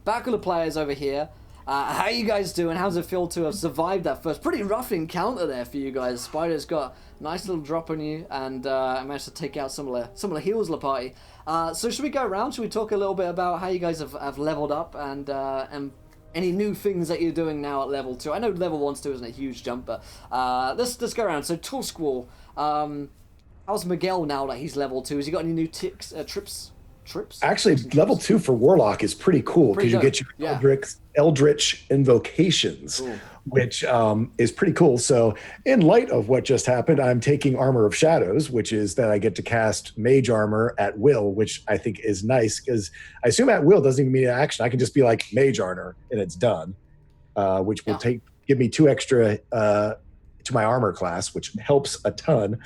back to the players over here. How you guys doing? How's it feel to have survived that first pretty rough encounter there for you guys? Spider's got a nice little drop on you, and I managed to take out some of the heals of the party. So should we go around? Should we talk a little bit about how you guys have leveled up and any new things that you're doing now at level 2? I know level 1 still isn't a huge jump, but let's go around. So Tool Squall, how's Miguel now that he's level 2? Has he got any new trips? Actually, level 2 for Warlock is pretty cool because you get your Eldritch invocations, which is pretty cool. So in light of what just happened, I'm taking Armor of Shadows, which is that I get to cast Mage Armor at will, which I think is nice because I assume at will doesn't even mean action. I can just be like Mage Armor and it's done, which will give me 2 extra to my armor class, which helps a ton.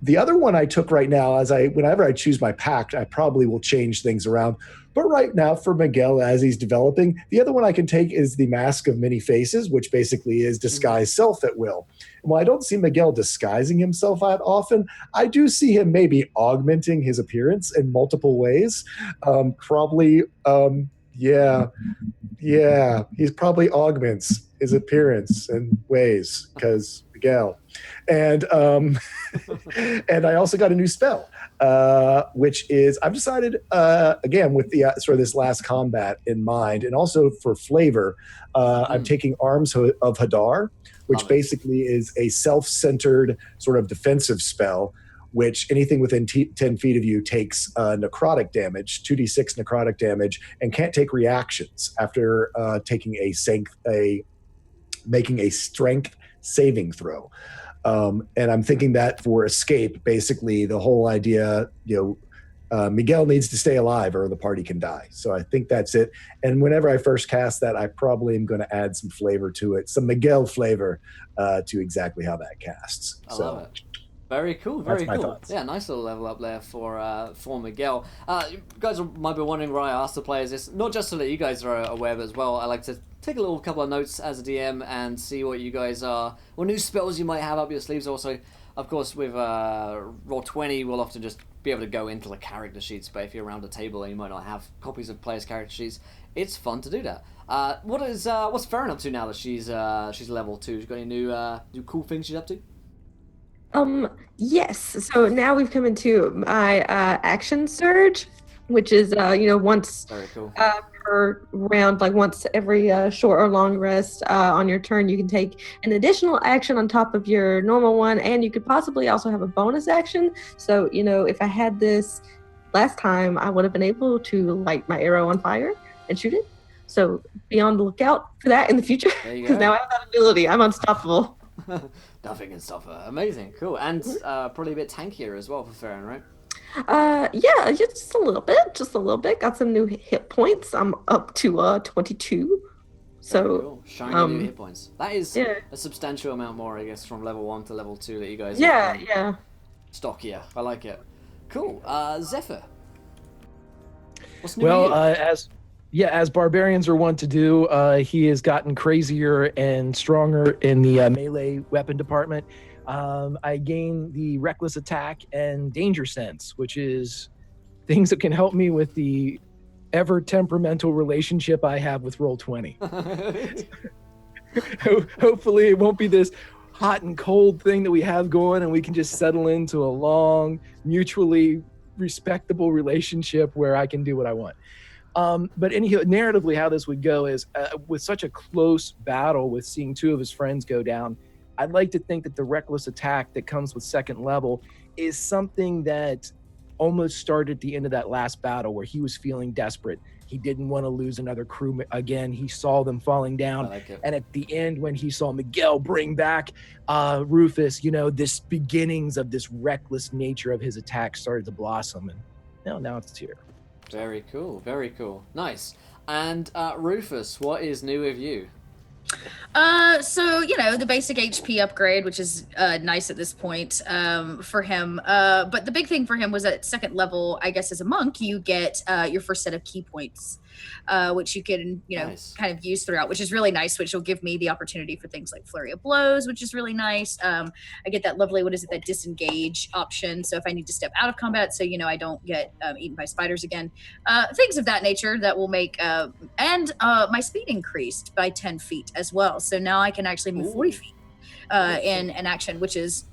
The other one I took right now, whenever I choose my pact, I probably will change things around. But right now, for Miguel, as he's developing, the other one I can take is the Mask of Many Faces, which basically is disguise self at will. And while I don't see Miguel disguising himself that often, I do see him maybe augmenting his appearance in multiple ways. He's probably augments his appearance in ways because Miguel. And and I also got a new spell, which is I've decided again with the sort of this last combat in mind, and also for flavor, I'm taking Arms of Hadar, which basically is a self-centered sort of defensive spell. Which anything within 10 feet of you takes necrotic damage, 2d6 necrotic damage, and can't take reactions after taking making a strength saving throw. And I'm thinking that for escape, basically the whole idea, Miguel needs to stay alive or the party can die. So I think that's it. And whenever I first cast that, I probably am going to add some flavor to it, some Miguel flavor to exactly how that casts. I love it. Very cool, very cool. Thoughts. Yeah, nice little level up there for Miguel. You guys might be wondering why I asked the players this, not just so that you guys are aware, but as well, I like to take a couple of notes as a DM and see what you guys are, or new spells you might have up your sleeves. Also, of course, with Roll20, we'll often just be able to go into the character sheets, but if you're around a table and you might not have copies of players' character sheets, it's fun to do that. What's Farron up to now that she's level 2? She's got any new cool things she's up to? Yes. So now we've come into my action surge, which is once Very cool. Per round, like once every short or long rest on your turn, you can take an additional action on top of your normal one, and you could possibly also have a bonus action. So if I had this last time, I would have been able to light my arrow on fire and shoot it. So be on the lookout for that in the future, because now I have that ability. I'm unstoppable. Nothing can stop her. Amazing, cool, and probably a bit tankier as well for Farron, right? Yeah, just a little bit. Got some new hit points. I'm up to 22. So cool. Shiny new hit points. That is a substantial amount more, I guess, from level 1 to level 2 that you guys. Yeah. Stockier. I like it. Cool. Zephyr. What's new? Well, as barbarians are wont to do, he has gotten crazier and stronger in the melee weapon department. I gain the reckless attack and danger sense, which is things that can help me with the ever temperamental relationship I have with Roll20. Hopefully it won't be this hot and cold thing that we have going, and we can just settle into a long, mutually respectable relationship where I can do what I want. But anyhow, narratively, how this would go is with such a close battle with seeing 2 of his friends go down, I'd like to think that the reckless attack that comes with second level is something that almost started at the end of that last battle where he was feeling desperate. He didn't want to lose another crew again. He saw them falling down. And at the end, when he saw Miguel bring back Rufus, this beginnings of this reckless nature of his attack started to blossom. And now it's here. Very cool, very cool. Nice. And Rufus, what is new with you? So the basic HP upgrade, which is nice at this point for him. But the big thing for him was at second level, I guess as a monk, you get your first set of key points, which you can nice. kind of use throughout, which is really nice, which will give me the opportunity for things like flurry of blows, which is really nice. I get that lovely, that disengage option. So if I need to step out of combat, so I don't get eaten by spiders again, things of that nature that will make and my speed increased by 10 feet as well. So now I can actually move 40 feet in an action, which is,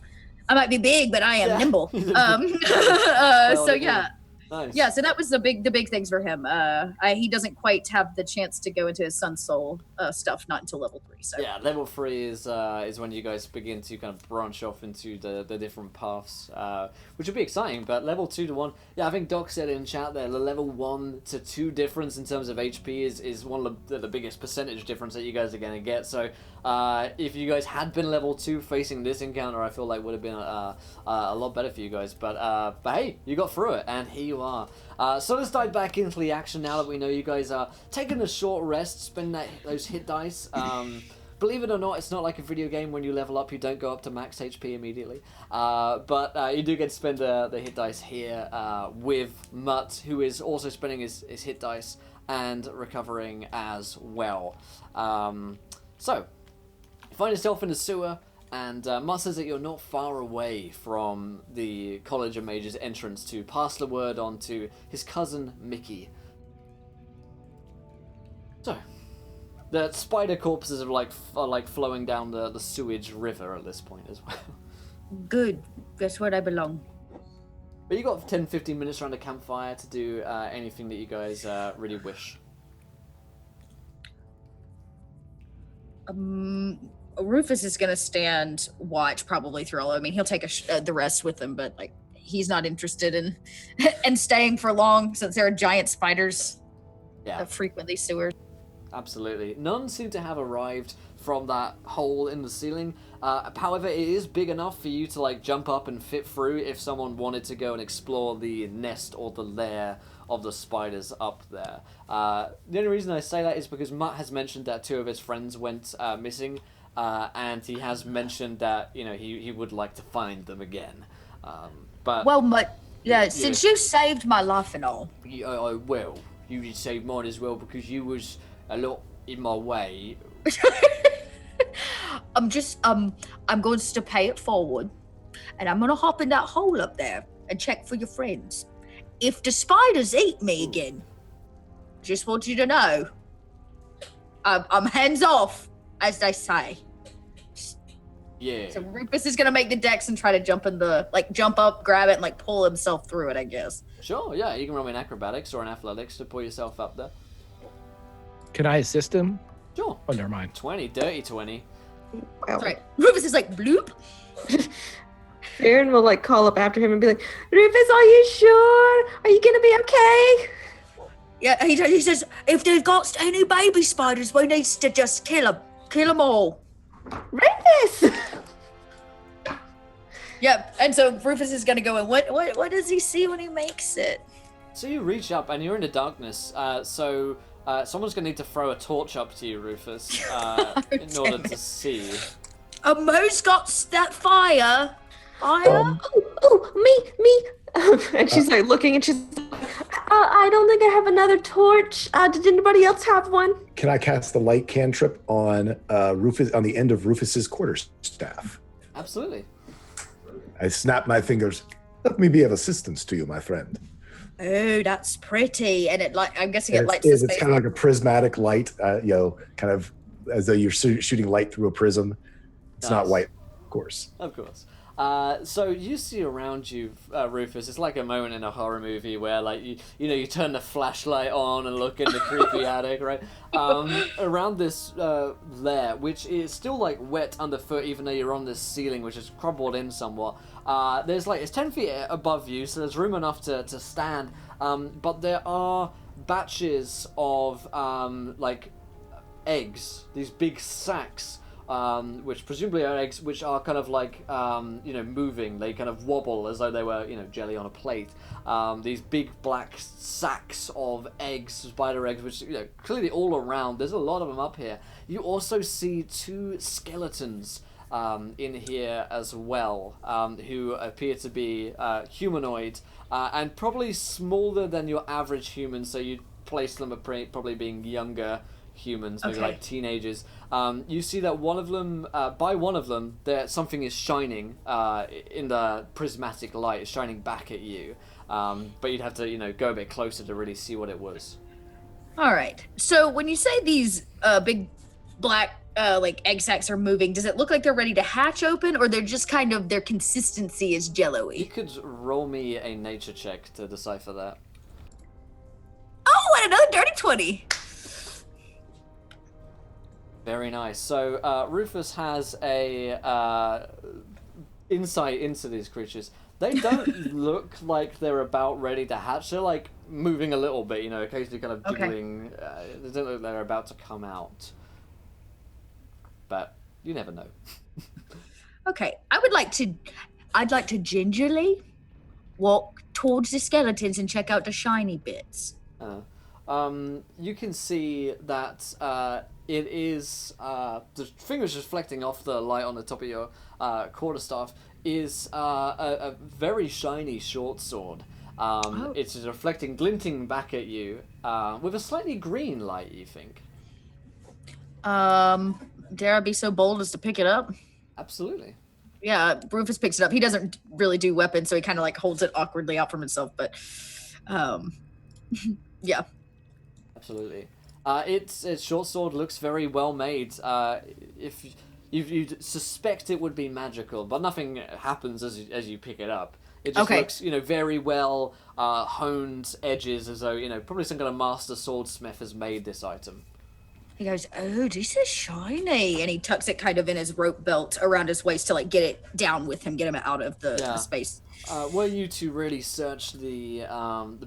I might be big, but I am nimble. So yeah. Nice. Yeah, so that was the big things for him. He doesn't quite have the chance to go into his Sun Soul stuff not until level 3. So Yeah, level 3 is when you guys begin to kind of branch off into the different paths, which would be exciting. But level 2 to 1, yeah, I think Doc said in chat there, the level 1 to 2 difference in terms of HP is one of the biggest percentage difference that you guys are going to get. So if you guys had been level 2 facing this encounter, I feel like would have been a lot better for you guys. But hey, you got through it, and here you are. So let's dive back into the action now that we know you guys are taking a short rest, spend those hit dice. Believe it or not, it's not like a video game. When you level up, you don't go up to max HP immediately. But you do get to spend the hit dice here with Mutt, who is also spending his hit dice and recovering as well. So, you find yourself in the sewer, and Mutt says that you're not far away from the College of Mages entrance to pass the word on to his cousin Mickey. So, the spider corpses are like flowing down the sewage river at this point as well. good. That's where I belong. But you got 10-15 minutes around a campfire to do anything that you guys really wish. Rufus is gonna stand watch probably through all. I mean, he'll take the rest with him, but like he's not interested in in staying for long since there are giant spiders that frequent these sewers. Absolutely. None seem to have arrived from that hole in the ceiling. However, it is big enough for you to like jump up and fit through if someone wanted to go and explore the nest or the lair of the spiders up there. The only reason I say that is because Mutt has mentioned that 2 of his friends went missing, and he has mentioned that he would like to find them again. But well, Mutt, since you saved my life and all, well, you did save mine as well because you was a lot in my way. I'm going to pay it forward, and I'm gonna hop in that hole up there and check for your friends. If the spiders eat me again, just want you to know, I'm hands off, as they say. Yeah. So Rufus is gonna make the dex and try to jump up, grab it, and like pull himself through it, I guess. Sure, yeah, you can roll me an acrobatics or an athletics to pull yourself up there. Can I assist him? Sure. Oh, never mind. 20, dirty 20. Wow. Right. Rufus is like bloop. Farron will like call up after him and be like, Rufus, are you sure? Are you gonna be okay? Yeah, he says, if they've got any baby spiders, we need to just kill them all. Rufus! Yep, and so Rufus is gonna go and what does he see when he makes it? So you reach up and you're in the darkness, someone's going to need to throw a torch up to you, Rufus, in order to see. Who's got that fire? Me. And she's like looking and she's I don't think I have another torch. Did anybody else have one? Can I cast the light cantrip on Rufus on the end of Rufus's quarterstaff? Absolutely. I snap my fingers. Let me be of assistance to you, my friend. Oh, that's pretty. And I'm guessing it lights it's the space. kind of like a prismatic light, kind of as though you're shooting light through a prism. It's not white, of course. Of course. So you see around you, Rufus, it's like a moment in a horror movie where, like, you turn the flashlight on and look in the creepy attic, right? Around this lair, which is still, like, wet underfoot, even though you're on this ceiling, which is crumbled in somewhat. It's 10 feet above you, so there's room enough to stand. But there are batches of, eggs, these big sacks, which presumably are eggs, which are kind of like, moving. They kind of wobble as though they were, jelly on a plate. These big black sacks of eggs, spider eggs, which, clearly all around. There's a lot of them up here. You also see 2 skeletons in here as well, who appear to be humanoid, and probably smaller than your average human, so you'd place them at probably being younger humans, maybe like teenagers. You see that one of them, by one of them, something is shining in the prismatic light. It's shining back at you, but you'd have to, go a bit closer to really see what it was. All right. So when you say these big black like egg sacs are moving, does it look like they're ready to hatch open, or they're just kind of their consistency is You jello-y? could roll me a nature check to decipher that. Oh, and another dirty 20. Very nice. So Rufus has a insight into these creatures. They don't look like they're about ready to hatch. They're like moving a little bit, you know, occasionally kind of jiggling. They don't look like they're about to come out. But you never know. Okay, I'd like to gingerly walk towards the skeletons and check out the shiny bits. You can see that it is the fingers reflecting off the light on the top of your quarterstaff is a very shiny short sword. It's reflecting, glinting back at you with a slightly green light, you think. Dare I be so bold as to pick it up? Absolutely. Yeah, Rufus picks it up. He doesn't really do weapons, so he kind of like holds it awkwardly out from himself, but yeah. Absolutely. Its short sword looks very well made. If you'd suspect it would be magical, but nothing happens as you pick it up. It just looks, very well honed edges, as though, probably some kind of master swordsmith has made this item. He goes, oh, this is shiny. And he tucks it kind of in his rope belt around his waist to like get it down with him, get him out of the space. Were you to really search the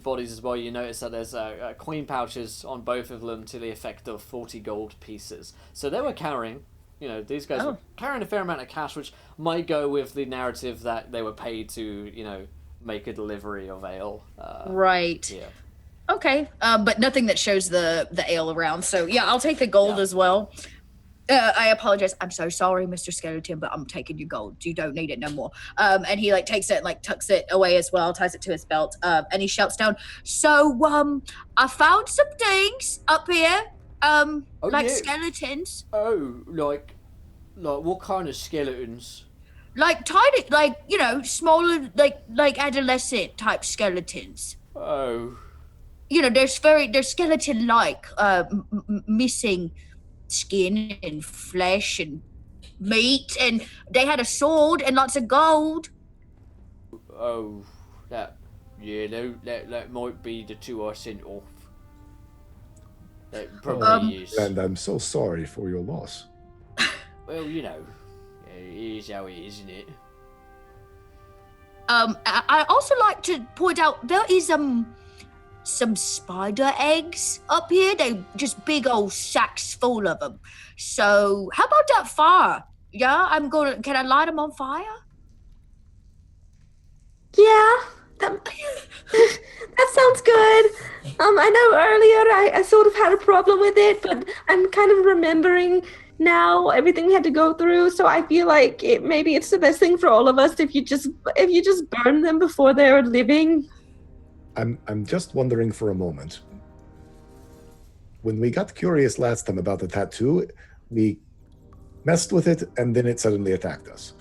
bodies as well, you notice that there's coin pouches on both of them to the effect of 40 gold pieces. So they were carrying, these guys were carrying a fair amount of cash, which might go with the narrative that they were paid to, make a delivery of ale. Right. Yeah. Okay, but nothing that shows the ale around. So yeah, I'll take the gold as well. I apologize. I'm so sorry, Mr. Skeleton, but I'm taking your gold. You don't need it no more. And he like takes it and like tucks it away as well, ties it to his belt. And he shouts down, so I found some things up here. Skeletons. Oh, like what kind of skeletons? Like tiny, smaller, like adolescent type skeletons. Oh. They're skeleton-like, missing skin and flesh and meat, and they had a sword and lots of gold. Oh, that might be the two I sent off. That probably is. And I'm so sorry for your loss. Well, it is how it is, isn't it? I also like to point out there is some spider eggs up here. They just big old sacks full of them. So how about that fire? Yeah, can I light them on fire? Yeah, that sounds good. I know earlier I sort of had a problem with it, but I'm kind of remembering now everything we had to go through. So I feel like maybe it's the best thing for all of us if you just burn them before they're living. I'm just wondering for a moment. When we got curious last time about the tattoo, we messed with it and then it suddenly attacked us.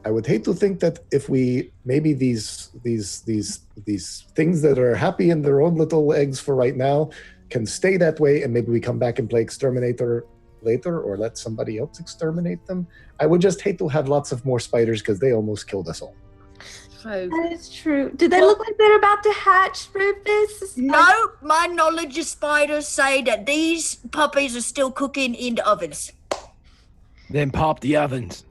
I would hate to think that if we maybe these things that are happy in their own little eggs for right now can stay that way, and maybe we come back and play exterminator later or let somebody else exterminate them. I would just hate to have lots of more spiders because they almost killed us all. That is true. Do they look like they're about to hatch, Rufus? No, my knowledge of spiders say that these puppies are still cooking in the ovens. Then pop the ovens.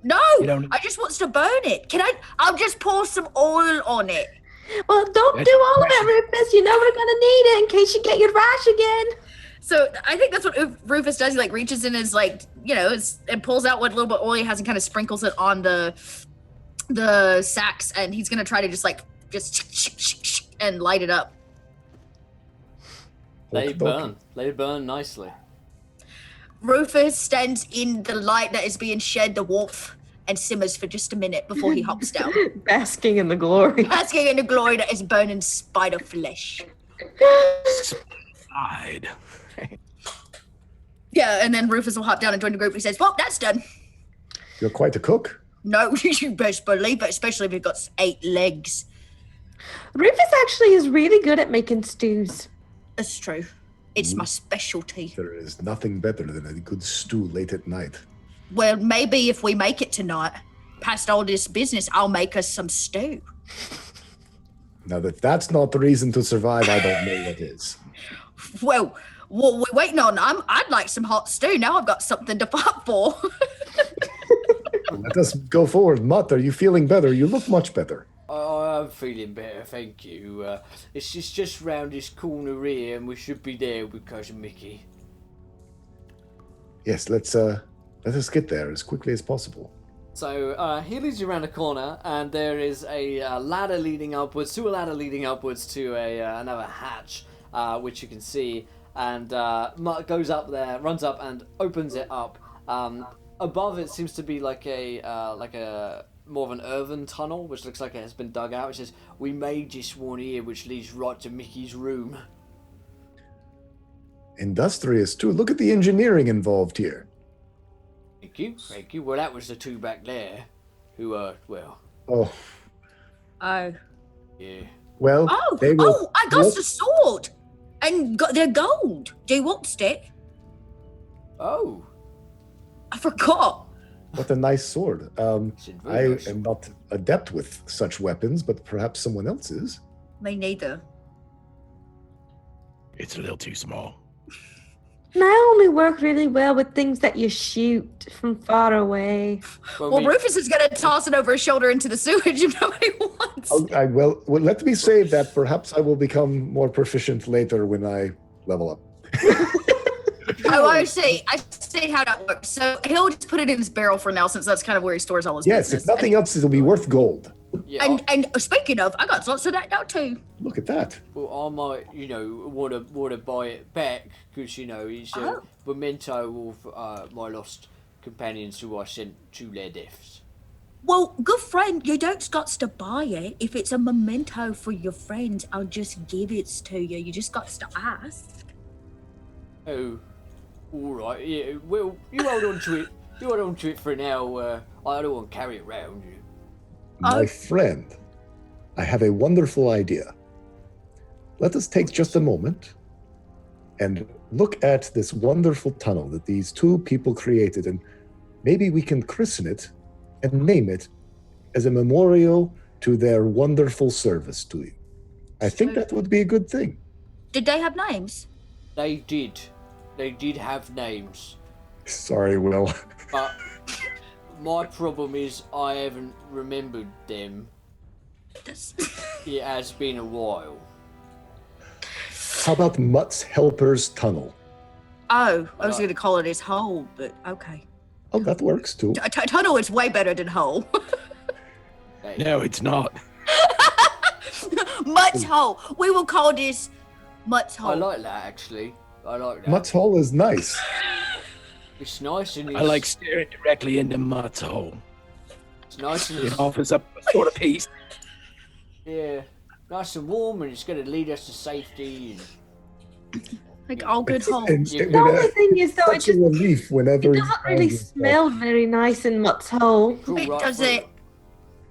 No, I just wants to burn it. I'll just pour some oil on it. Well, don't do all of it, Rufus. You know we're going to need it in case you get your rash again. So I think that's what Rufus does. He reaches in his and pulls out what little bit of oil he has and kind of sprinkles it on the sacks, and he's gonna try to just and light it up. They burn nicely. Rufus stands in the light that is being shed, the warmth, and simmers for just a minute before he hops down. Basking in the glory. Basking in the glory that is burning spider flesh. Hide. Yeah, and then Rufus will hop down and join the group. He says, well, that's done. You're quite a cook. No, you best believe it, especially if you've got 8 legs. Rufus actually is really good at making stews. That's true. It's my specialty. There is nothing better than a good stew late at night. Well, maybe if we make it tonight, past all this business, I'll make us some stew. Now, if that's not the reason to survive, I don't know what is. Well, what we're waiting on, I'd like some hot stew. Now I've got something to fight for. Let us go forward. Mutt, are you feeling better? You look much better. I'm feeling better, thank you. It's just round this corner here, and we should be there with Cousin Mickey. Yes, let us get there as quickly as possible. So he leads you around a corner, and there is a ladder leading upwards to another hatch, which you can see. And Mutt goes up there, runs up, and opens it up. Above it seems to be like a more of an earthen tunnel, which looks like it has been dug out. It says, "We made this one here, which leads right to Mickey's room." Industrious, too. Look at the engineering involved here. Thank you. Well, that was the two back there, who well, Oh, Oh. yeah. well, they will... I got the sword! And they're gold. Do you want stick? Oh, I forgot. What a nice sword. I very nice. am not adept with such weapons, but perhaps someone else is. Me neither. It's a little too small. And I only work really well with things that you shoot from far away. Well, Rufus is going to toss it over his shoulder into the sewage if nobody wants. Well, let me save that. Perhaps I will become more proficient later when I level up. Oh, I see how that works. So he'll just put it in his barrel for now, since that's kind of where he stores all his Yes, business. if nothing else, it'll be worth gold. Yeah, And speaking of, I got lots of that now too. Look at that. well, I might, want to buy it back because it's a memento of my lost companions who I sent to their deaths. Well, good friend, you don't got to buy it. If it's a memento for your friends, I'll just give it to you. You just got to ask. Oh, all right. Yeah. Well, you hold on to it. You hold on to it for now. I don't want to carry it around. My friend, I have a wonderful idea. Let us take just a moment and look at this wonderful tunnel that these two people created, and maybe we can christen it and name it as a memorial to their wonderful service to you. I think that would be a good thing. Did they have names? They did. They did have names. Sorry, Will. But my problem is I haven't remembered them. It has been a while. How about Mutt's Helper's Tunnel? Oh, I was going to call it his hole, but okay. Oh, that works too. Tunnel is way better than hole. No, it's not. Mutt's hole. We will call this Mutt's hole. I like that, actually. I like that. Mutt's Hole is nice. It's nice and I like staring directly into Mutt's hole. it's nice and It offers up a sort of peace. yeah, nice and warm, and it's going to lead us to safety. Like all good holes. And The it The would, only thing is, though, it such a just relief whenever it doesn't really smell very nice in Mutt's hole. And It does it.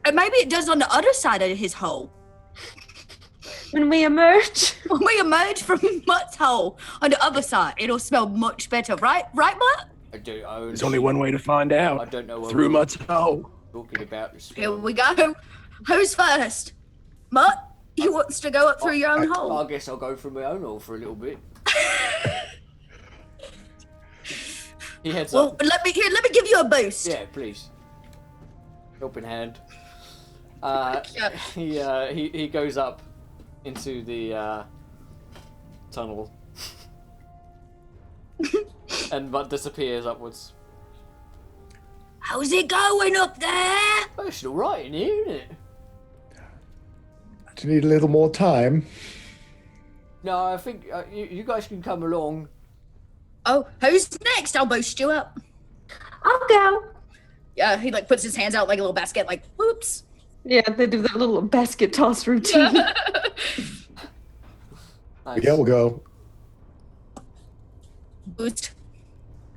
And maybe it does on the other side of his hole. When we emerge, When we emerge from Mutt's hole on the other side, it'll smell much better, right? Right, Mutt? There's only one way to find I out. don't know what Through we're Mutt's hole. talking about. This Here we go. Who's first? Mutt? You wants to go up through your own I hole? guess I'll go for my own hole for a little bit. He heads Well, up. let me give you a boost. Yeah, please. Helping hand. Yeah. He goes up into the tunnel and but disappears upwards. How's it going up there? Oh, it's all right in here, isn't it? Do you need a little more time? No, I think you guys can come along. Oh, who's next? I'll boost you up. I'll go. Yeah, he like puts his hands out like a little basket, like whoops. Yeah, they do that little basket toss routine. Nice. Yeah, we'll go. Boost.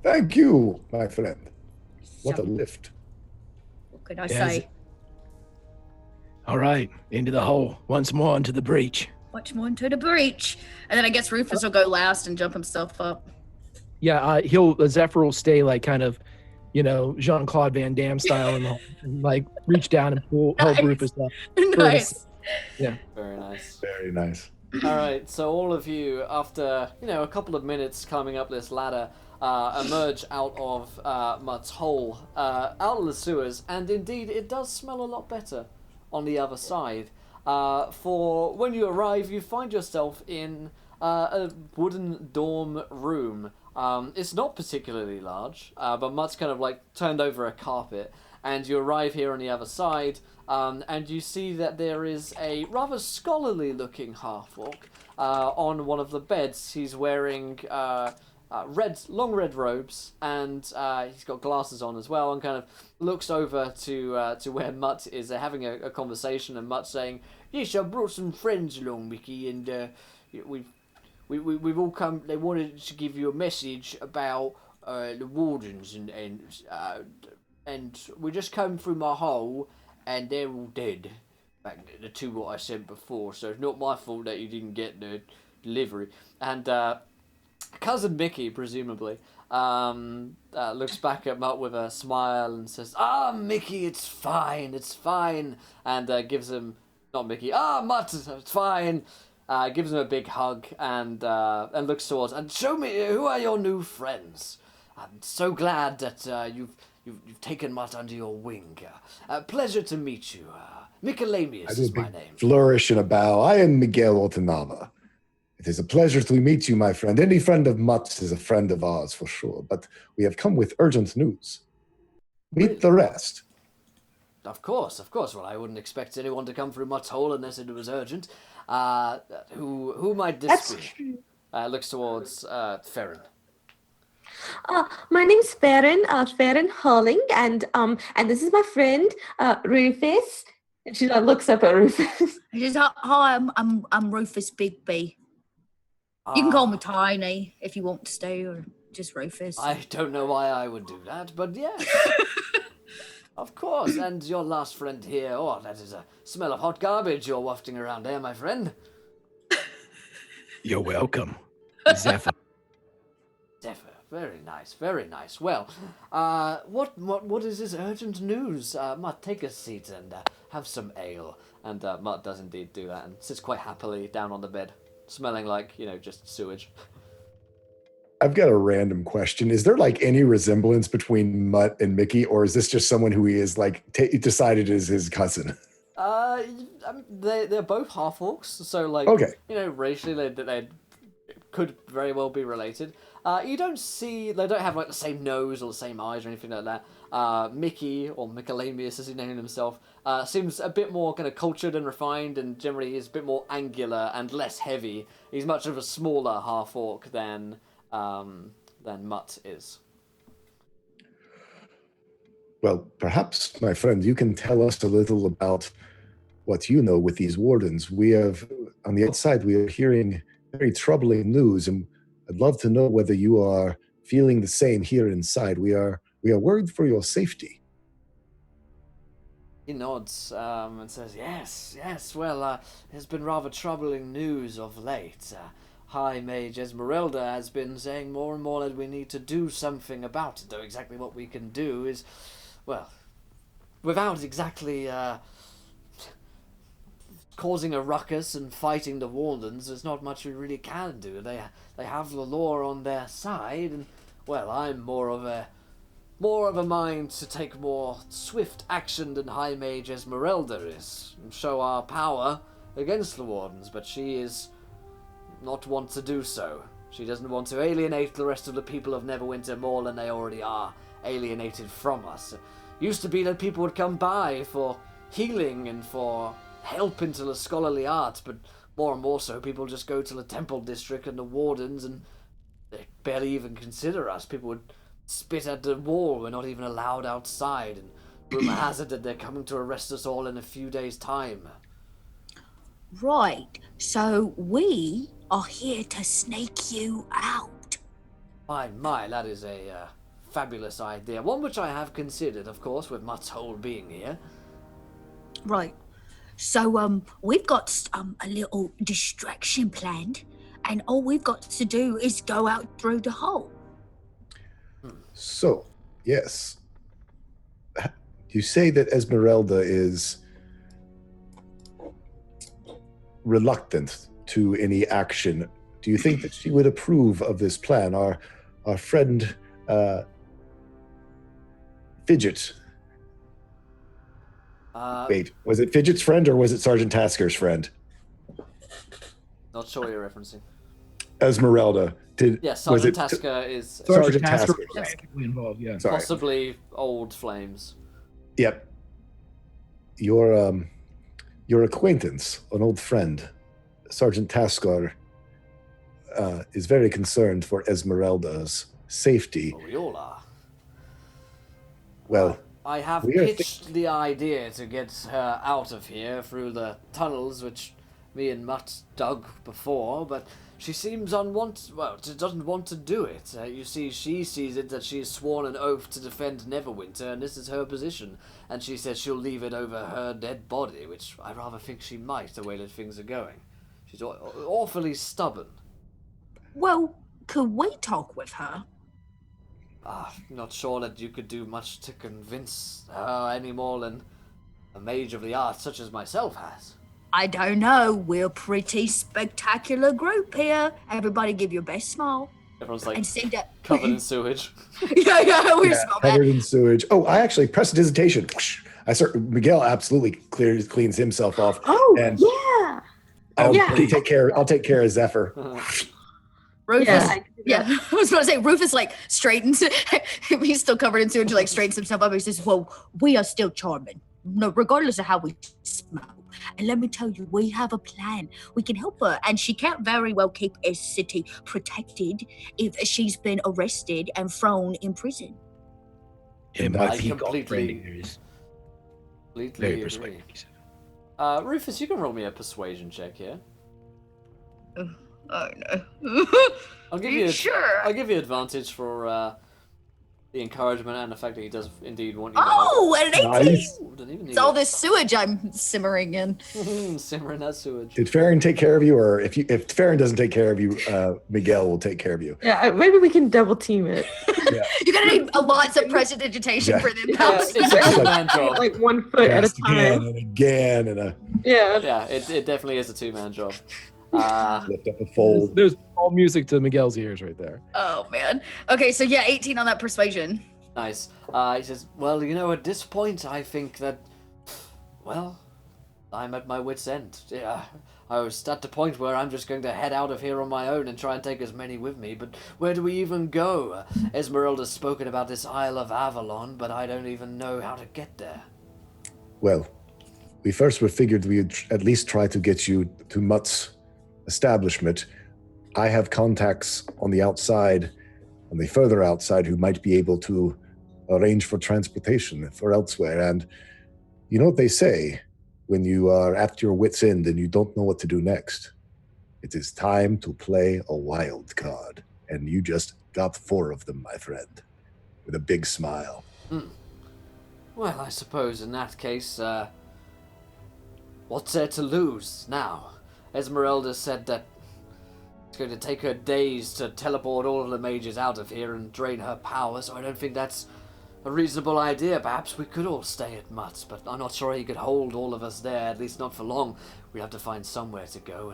Thank you, my friend. What a So, lift. what can I Yes. say? All right, into the hole. Once more into the breach. Watch more into the breach. And then I guess Rufus will go last and jump himself up. Yeah, Zephyr will stay like kind of, Jean-Claude Van Damme style and like reach down and help Nice. Rufus up. Nice. Yeah. Very nice. Very nice. All right, so all of you, after a couple of minutes climbing up this ladder, emerge out of Mutt's hole, out of the sewers, and indeed it does smell a lot better on the other side. For when you arrive, you find yourself in a wooden dorm room. It's not particularly large, but Mutt's kind of like turned over a carpet, and you arrive here on the other side, and you see that there is a rather scholarly-looking half-orc on one of the beds. He's wearing long red robes, and he's got glasses on as well, and kind of looks over to where Mutt is having a conversation, and Mutt's saying, "Yes, I brought some friends along, Mickey, and we've all come. They wanted to give you a message about the wardens, and we just come through my hole, and they're all dead. The two what I sent before, so it's not my fault that you didn't get the delivery." And cousin Mickey, presumably, looks back at Mutt with a smile and says, Mickey, it's fine, and gives him, not Mickey, Mutt, it's fine, gives him a big hug, and looks towards, and show me, who are your new friends? I'm so glad that you've taken Mutt under your wing. Pleasure to meet you. Michelamius is my name. Flourish and a bow. I am Miguel Altanava. It is a pleasure to meet you, my friend. Any friend of Mutt's is a friend of ours for sure, but we have come with urgent news. Meet the rest. Of course. Well, I wouldn't expect anyone to come through Mutt's hole unless it was urgent. Who might this be? Looks towards Farron. My name's Farron, Farron Hulling, and this is my friend, Rufus. And she looks up at Rufus. She says, "Hi, I'm Rufus Bigby. You can call me Tiny if you want to stay, or just Rufus." I don't know why I would do that, but yes. Of course, and your last friend here. Oh, that is a smell of hot garbage you're wafting around there, my friend. You're welcome, Zephyr. Zephyr, very nice. Well, what is this urgent news? Mutt, take a seat and have some ale. And Mutt does indeed do that and sits quite happily down on the bed, smelling like, just sewage. I've got a random question. Is there like any resemblance between Mutt and Mickey, or is this just someone who he is like decided is his cousin? They're both half orcs, so like, okay. Racially they could very well be related. You don't see, they don't have like the same nose or the same eyes or anything like that. Mickey, or Michelamius as he named himself, seems a bit more kind of cultured and refined, and generally is a bit more angular and less heavy. He's much of a smaller half orc than Mutt is. Well, perhaps, my friend, you can tell us a little about what you know with these wardens. We have, on the outside, we are hearing very troubling news, and I'd love to know whether you are feeling the same here inside. We are worried for your safety. He nods and says, yes, well, there's been rather troubling news of late. High Mage Esmeralda has been saying more and more that we need to do something about it, though exactly what we can do is, well, without exactly causing a ruckus and fighting the wardens, there's not much we really can do. They have the law on their side, and, well, I'm more of a mind to take more swift action than High Mage Esmeralda is, and show our power against the wardens, but she is not want to do so. She doesn't want to alienate the rest of the people of Neverwinter more than they already are alienated from us. It used to be that people would come by for healing and for help into the scholarly arts, but more and more so people just go to the Temple District and the wardens, and they barely even consider us. People would spit at the wall. We're not even allowed outside, and rumor has it that they're coming to arrest us all in a few days' time. Right, so we are here to snake you out. My, that is a fabulous idea. One which I have considered, of course, with Mutt's Hole being here. Right. So we've got a little distraction planned, and all we've got to do is go out through the hole. So, yes. You say that Esmeralda is reluctant to any action. Do you think that she would approve of this plan? Our friend Fidget. Wait, was it Fidget's friend or was it Sergeant Tasker's friend? Not sure what you're referencing. Esmeralda. Yes, Sergeant Tasker is Sergeant Tasker was involved. Yeah. Sorry. possibly old flames. Yep. Your acquaintance, an old friend, Sergeant Tasker, is very concerned for Esmeralda's safety. Well, we all are. Well, I have we are pitched the idea to get her out of here through the tunnels which me and Mutt dug before, but she seems she doesn't want to do it. You see, she sees it that she's sworn an oath to defend Neverwinter, and this is her position, and she says she'll leave it over her dead body, which I rather think she might, the way that things are going. She's awfully stubborn. Well, could we talk with her? Not sure that you could do much to convince her any more than a mage of the arts such as myself has. I don't know. We're a pretty spectacular group here. Everybody give your best smile. Everyone's like And say that. covered in sewage. yeah, we smell covered that. in sewage. Oh, I actually prestidigitation. Miguel absolutely cleans himself off. Oh, and yeah. I'll take care of Zephyr. Rufus, Yeah. I was about to say, Rufus like straightens. He's still covered in sewage. Like straightens himself up. He says, "Well, we are still charming, no, regardless of how we smell. And let me tell you, we have a plan. We can help her, and she can't very well keep a city protected if she's been arrested and thrown in prison." I completely Very agree. persuasive. Rufus, you can roll me a persuasion check here. Oh no. I'll give you Sure. I'll give you advantage for the encouragement and the fact that he does indeed want you to Oh, an 18. Nice. help. Don't even need It's all this sewage I'm simmering in. simmering that sewage. Did Farron take care of you, or if Farron doesn't take care of you, Miguel will take care of you? Yeah, maybe we can double team it. You're gonna need lots of prestidigitation for them. Yeah, it's a two-man job. Like 1 foot at a Yes, again time. and again, and Yeah. Yeah, it definitely is a two-man job. lift up a fold. There's all music to Miguel's ears right there. Oh man. Okay, so yeah, 18 on that persuasion. Nice. He says, well, at this point, I think that, well, I'm at my wit's end. Yeah, I was at the point where I'm just going to head out of here on my own and try and take as many with me, but where do we even go? Esmeralda's spoken about this Isle of Avalon, but I don't even know how to get there. Well, we figured we'd at least try to get you to Mutt's establishment. I have contacts on the outside, on the further outside, who might be able to arrange for transportation for elsewhere. And you know what they say when you are at your wit's end and you don't know what to do next? It is time to play a wild card. And you just got 4 of them, my friend, with a big smile. Well, I suppose in that case, what's there to lose now? Esmeralda said that it's going to take her days to teleport all of the mages out of here and drain her power, so I don't think that's a reasonable idea. Perhaps we could all stay at Mutt's, but I'm not sure he could hold all of us there, at least not for long. We'd have to find somewhere to go,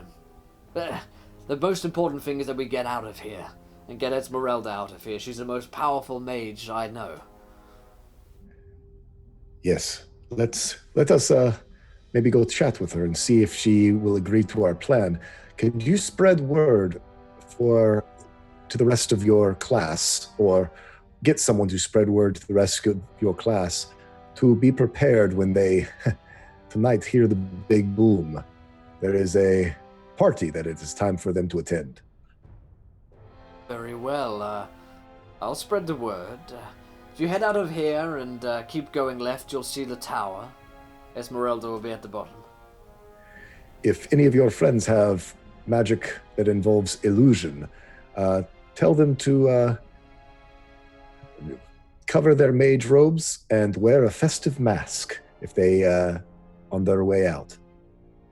and the most important thing is that we get out of here, and get Esmeralda out of here. She's the most powerful mage I know. Yes, let us maybe go chat with her and see if she will agree to our plan. Could you spread word to the rest of your class, or get someone to spread word to the rest of your class to be prepared when they tonight hear the big boom? There is a party that it is time for them to attend. Very well, I'll spread the word. If you head out of here and keep going left, you'll see the tower. Esmeralda will be at the bottom. If any of your friends have magic that involves illusion, tell them to cover their mage robes and wear a festive mask if they on their way out.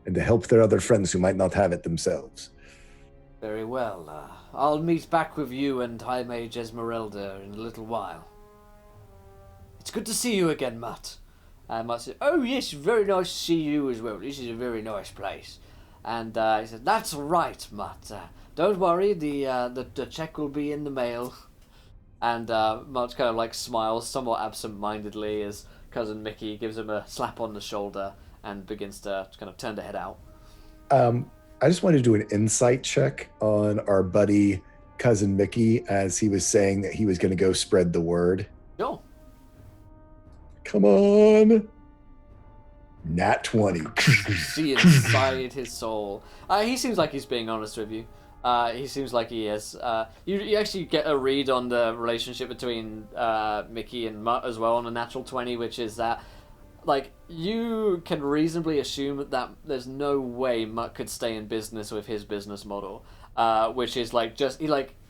and to help their other friends who might not have it themselves. Very well. I'll meet back with you and High Mage Esmeralda in a little while. It's good to see you again, Mutt. And Mutt said, "Oh yes, very nice to see you as well. This is a very nice place." And he said, "That's right, Mutt. Don't worry, the check will be in the mail." And Mutt kind of like smiles somewhat absent-mindedly as Cousin Mickey gives him a slap on the shoulder and begins to kind of turn to head out. I just wanted to do an insight check on our buddy Cousin Mickey as he was saying that he was going to go spread the word. Sure. Come on. Nat 20. See inside his soul. He seems like he's being honest with you. He seems like he is. You actually get a read on the relationship between Mickey and Mutt as well on a natural 20, which is that, like, you can reasonably assume that there's no way Mutt could stay in business with his business model, which is like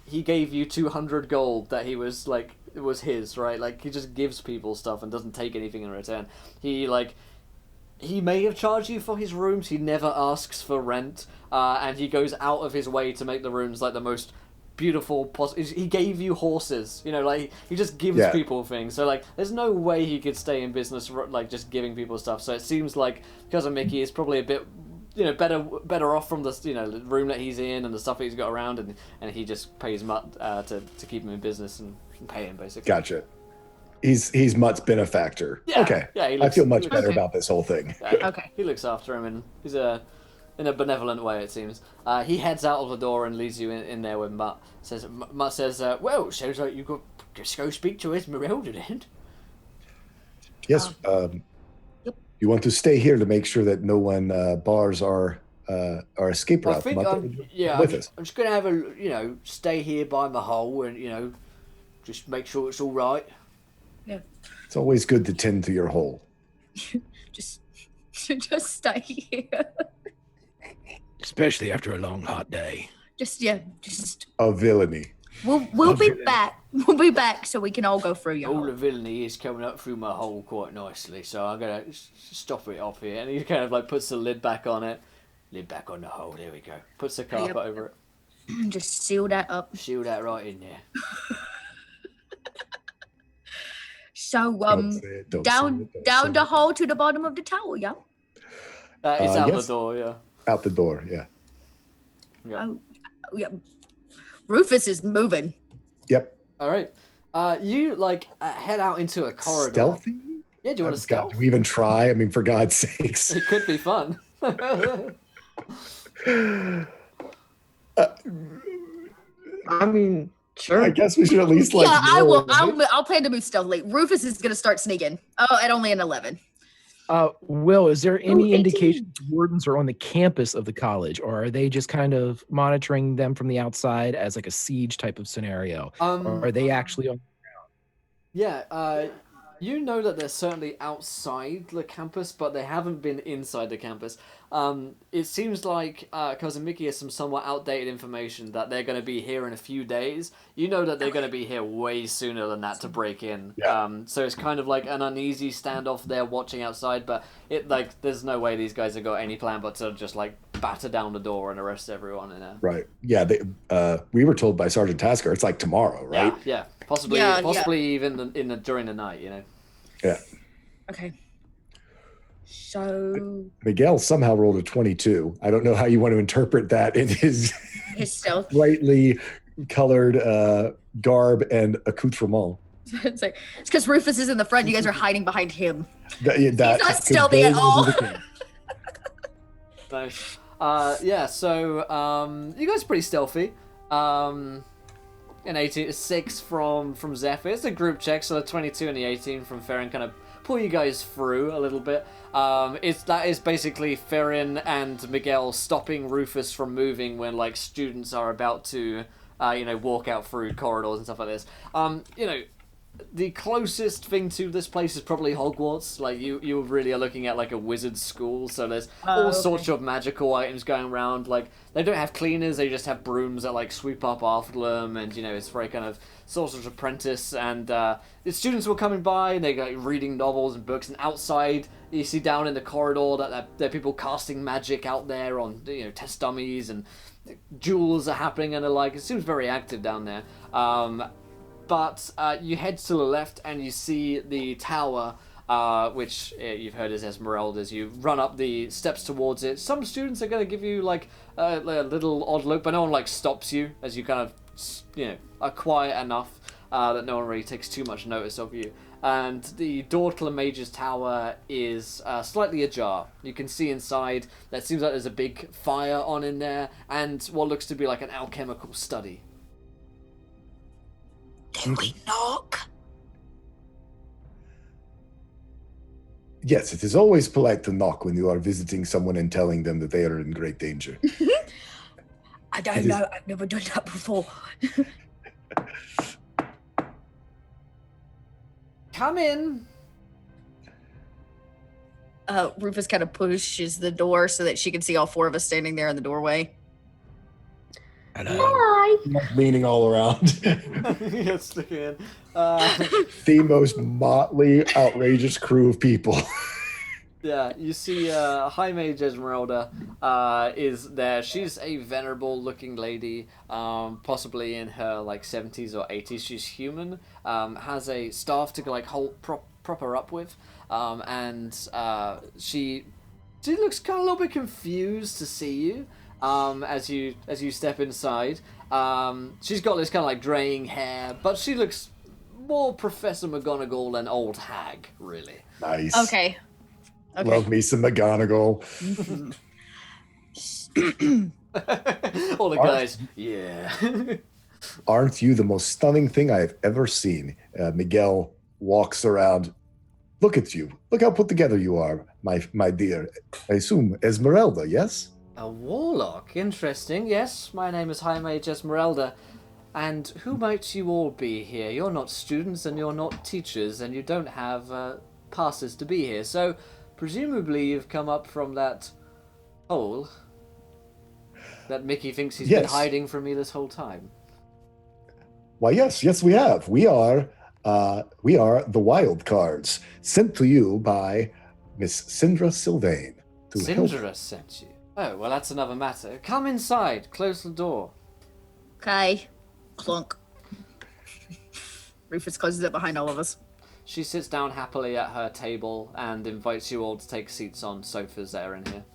he gave you 200 gold that he was like it was his, right? Like, he just gives people stuff and doesn't take anything in return. He may have charged you for his rooms. He never asks for rent, and he goes out of his way to make the rooms like the most beautiful he gave you horses, like he just gives people things. So like there's no way he could stay in business like just giving people stuff. So it seems like Cousin Mickey is probably a bit better off from the the room that he's in and the stuff that he's got around, and he just pays Mutt to keep him in business and pay him basically. Gotcha. He's Mutt's benefactor. Yeah. Okay. Yeah, I feel much better about this whole thing. Okay. He looks after him, and he's in a benevolent way, it seems. He heads out of the door and leaves you in there with Mutt. Mutt says, "Well, sounds like you've got just go speak to Esmeralda then." Yes. You want to stay here to make sure that no one bars our escape route. I think I'm just gonna have a stay here by my hole and just make sure it's all right. Yeah. It's always good to tend to your hole. just stay here. Especially after a long, hot day. Just A villainy. We'll be back. We'll be back so we can all go through your All hole. the villainy is coming up through my hole quite nicely, so I'm gonna stop it off here. And he kind of like puts the lid back on it. Lid back on the hole. There we go. Puts the carpet over it. Just seal that up. Seal that right in there. So Don't down the hole to the bottom of the tower, yeah. It's out the door, yeah. Out the door, yeah. Oh, yeah. Rufus is moving. Yep. All right. You head out into a corridor. Stealthy? Yeah, do you want to stealth? Do we even try? I mean, for God's sakes. It could be fun. I mean, sure. I guess we should at least Yeah, I will. right? I'll plan to move stealthily. Rufus is gonna start sneaking. Oh, at only an 11. Will, is there any 18. indication wardens are on the campus of the college, or are they just kind of monitoring them from the outside as like a siege type of scenario? Or are they actually on? Yeah, you know that they're certainly outside the campus, but they haven't been inside the campus. It seems like Cousin Mickey has some somewhat outdated information that they're going to be here in a few days. You know that they're going to be here way sooner than that to break in. Yeah. So it's kind of like an uneasy standoff there watching outside, but there's no way these guys have got any plan but to just batter down the door and arrest everyone in there. Right. Yeah. We were told by Sergeant Tasker it's like tomorrow, right? Yeah. Possibly even during the night, Yeah. Okay. So Miguel somehow rolled a 22. I don't know how you want to interpret that in his stealth. brightly colored garb and accoutrement. It's because Rufus is in the front. You guys are hiding behind him. He's not stealthy at all. Nice. So you guys are pretty stealthy. An 18, 6 from Zephyr. It's a group check, so the 22 and the 18 from Farron kind of pull you guys through a little bit. That is basically Farron and Miguel stopping Rufus from moving when students are about to walk out through corridors and stuff like this. the closest thing to this place is probably Hogwarts. Like you really are looking at like a wizard school, so there's all sorts of magical items going around. Like they don't have cleaners, they just have brooms that like sweep up after them, and it's very kind of sorcerer's apprentice. And the students were coming by and they're like reading novels and books, and outside you see down in the corridor that there are people casting magic out there on test dummies, and duels are happening and the like. It seems very active down there. But you head to the left and you see the tower, which you've heard is Esmeralda's. You run up the steps towards it. Some students are going to give you like a little odd look, but no one like stops you as you kind of are quiet enough that no one really takes too much notice of you. And the door to the Mage's Tower is slightly ajar. You can see inside. That seems like there's a big fire on in there, and what looks to be like an alchemical study. Can we knock? Yes, it is always polite to knock when you are visiting someone and telling them that they are in great danger. I don't know. I've never done that before. Come in. Rufus kind of pushes the door so that she can see all four of us standing there in the doorway. Hi. Leaning all around. Yes, looking in. The most motley, outrageous crew of people. Yeah, you see High Mage Esmeralda is there. She's a venerable looking lady, possibly in her like 70s or 80s. She's human, has a staff to like prop her up with, and she looks kind of a little bit confused to see you as you step inside. She's got this kind of like graying hair, but she looks more Professor McGonagall than old hag, really. Nice. Okay. Love me some McGonagall. All the guys, yeah. Aren't you the most stunning thing I have ever seen? Miguel walks around. Look at you. Look how put together you are, my dear. I assume Esmeralda, yes? A warlock, interesting. Yes, my name is High Mage Esmeralda. And who might you all be here? You're not students and you're not teachers, and you don't have passes to be here. So presumably you've come up from that hole that Mickey thinks he's been hiding from me this whole time. Why, yes, we have. We are the wild cards sent to you by Miss Syndra Sylvain. Syndra sent you? Oh, well, that's another matter. Come inside. Close the door. Okay. Clunk. Rufus closes it behind all of us. She sits down happily at her table and invites you all to take seats on sofas that are in here.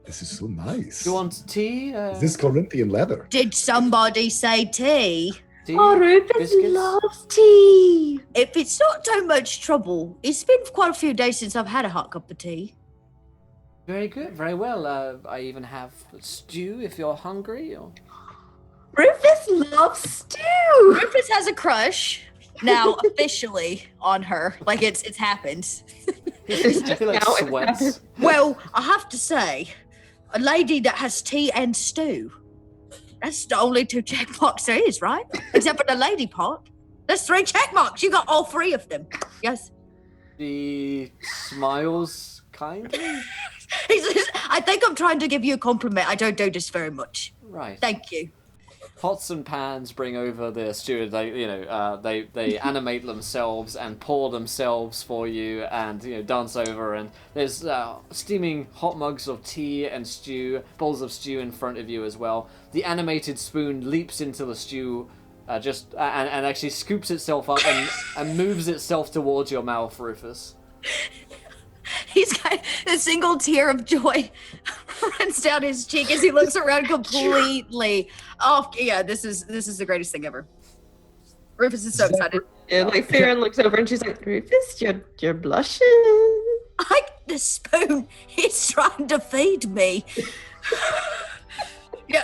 This is so nice. You want tea? Is this Corinthian leather? Did somebody say tea? Tea? Oh, Rufus Biscuits? loves tea. If it's not too much trouble, it's been quite a few days since I've had a hot cup of tea. Very good, very well. I even have stew if you're hungry. Or... Rufus loves stew. Rufus has a crush now officially on her. Like it's happened. He like sweats. Well, I have to say, a lady that has tea and stew. That's the only 2 check marks there is, right? Except for the lady part. There's 3 check marks. You got all 3 of them. Yes. She smiles kindly. I think I'm trying to give you a compliment. I don't do this very much. Right. Thank you. Pots and pans bring over the stew. They animate themselves and pour themselves for you, and dance over. And there's steaming hot mugs of tea and stew, bowls of stew in front of you as well. The animated spoon leaps into the stew, and actually scoops itself up and moves itself towards your mouth, Rufus. He's got a single tear of joy runs down his cheek as he looks around completely off. Yeah, this is the greatest thing ever. Rufus is so excited. Yeah, like Farron looks over and she's like, Rufus, you're blushing. The spoon. He's trying to feed me. Yeah.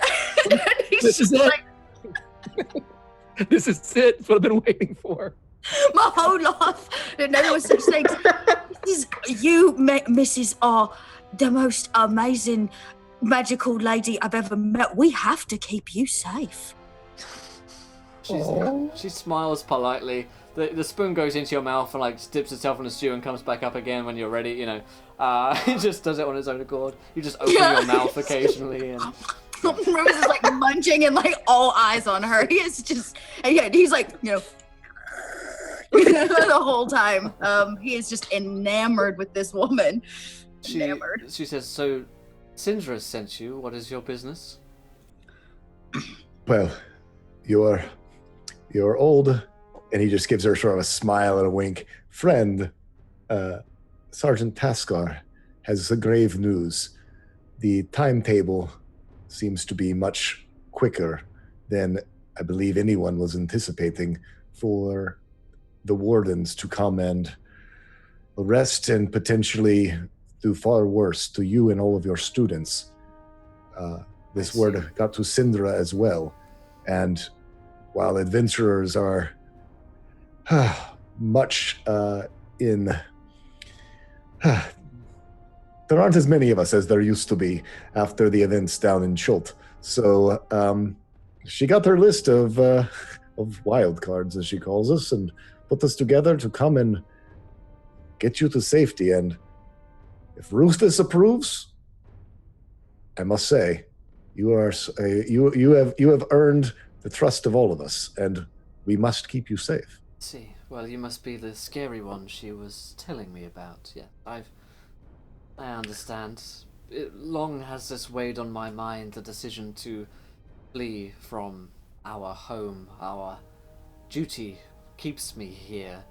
This is it. This is it. It's what I've been waiting for. My whole life. There was such things. You, Mrs. R, the most amazing magical lady I've ever met. We have to keep you safe. She smiles politely. The spoon goes into your mouth and like dips itself in the stew and comes back up again when you're ready. It just does it on its own accord. You just open your mouth occasionally and. Rufus is like munching and like all eyes on her. He is just, he's like, the whole time. He is just enamored with this woman. Enamored. She says, "So, Syndra sent you. What is your business?" Well, you're old, and he just gives her sort of a smile and a wink. Friend, Sergeant Taskar has grave news. The timetable seems to be much quicker than I believe anyone was anticipating for the wardens to come and arrest and potentially do far worse to you and all of your students. This word got to Syndra as well. And while adventurers are much in... there aren't as many of us as there used to be after the events down in Chult. So she got her list of wild cards, as she calls us, and put us together to come and get you to safety. And if Rufus approves, I must say, you have earned the trust of all of us, and we must keep you safe. See, well, you must be the scary one she was telling me about. Yeah, I understand. Long has this weighed on my mind, the decision to flee from our home. Our duty keeps me here.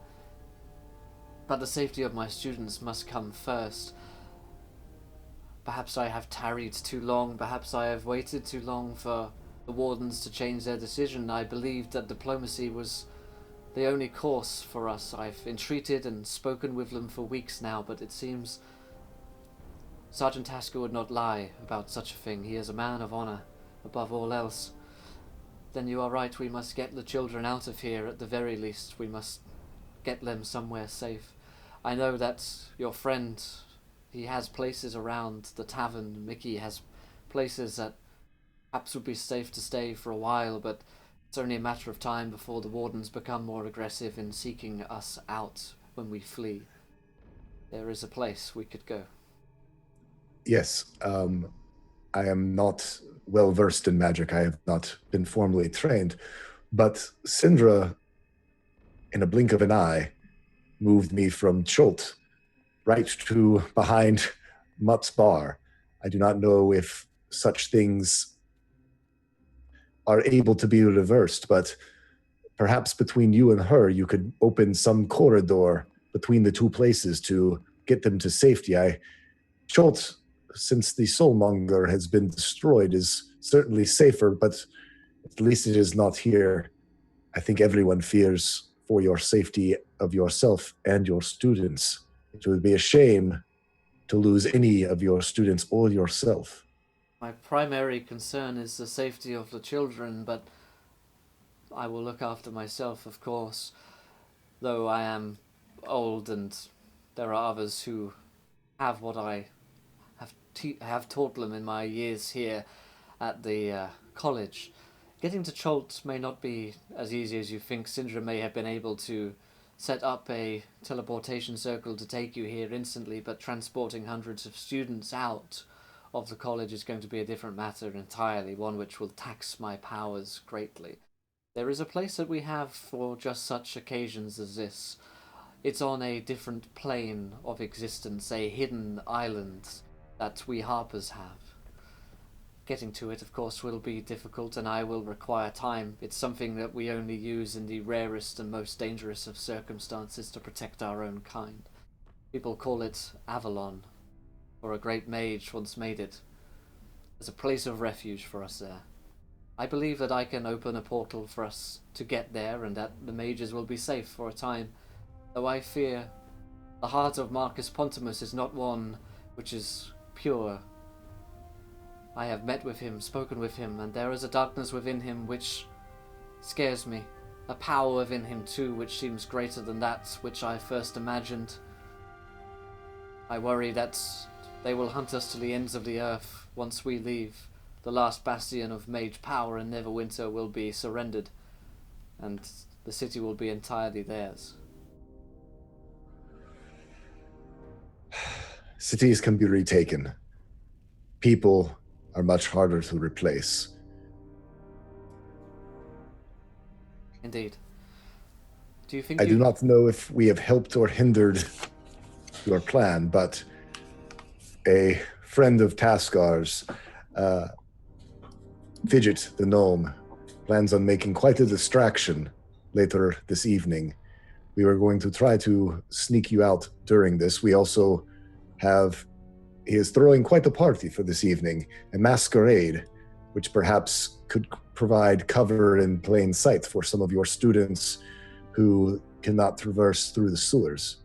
But the safety of my students must come first. Perhaps I have tarried too long. Perhaps I have waited too long for the wardens to change their decision. I believed that diplomacy was the only course for us. I've entreated and spoken with them for weeks now, but it seems Sergeant Tasker would not lie about such a thing. He is a man of honor, above all else. Then you are right, we must get the children out of here at the very least. We must get them somewhere safe. I know that your friend, he has places around the tavern. Mickey has places that perhaps would be safe to stay for a while, but it's only a matter of time before the wardens become more aggressive in seeking us out when we flee. There is a place we could go. Yes, I am not well versed in magic. I have not been formally trained, but Syndra, in a blink of an eye, moved me from Chult right to behind Mutt's bar. I do not know if such things are able to be reversed, but perhaps between you and her, you could open some corridor between the two places to get them to safety. Chult, since the Soulmonger has been destroyed, is certainly safer, but at least it is not here. I think everyone fears for your safety of yourself and your students. It would be a shame to lose any of your students or yourself. My primary concern is the safety of the children, but I will look after myself, of course. Though I am old and there are others who have what I have taught them in my years here at the college. Getting to Chult may not be as easy as you think. Syndra may have been able to set up a teleportation circle to take you here instantly, but transporting hundreds of students out of the college is going to be a different matter entirely, one which will tax my powers greatly. There is a place that we have for just such occasions as this. It's on a different plane of existence, a hidden island that we Harpers have. Getting to it, of course, will be difficult, and I will require time. It's something that we only use in the rarest and most dangerous of circumstances to protect our own kind. People call it Avalon, or a great mage once made it. There's a place of refuge for us there. I believe that I can open a portal for us to get there, and that the mages will be safe for a time, though I fear the heart of Marcus Pontimus is not one which is pure. I have met with him, spoken with him, and there is a darkness within him which scares me. A power within him too, which seems greater than that which I first imagined. I worry that they will hunt us to the ends of the earth once we leave. The last bastion of mage power in Neverwinter will be surrendered. and the city will be entirely theirs. Cities can be retaken. People are much harder to replace. Indeed. Do you think I do not know if we have helped or hindered your plan, but a friend of Taskar's, Fidget the gnome, plans on making quite a distraction later this evening. We were going to try to sneak you out during this. We also he is throwing quite a party for this evening, a masquerade, which perhaps could provide cover in plain sight for some of your students who cannot traverse through the sewers.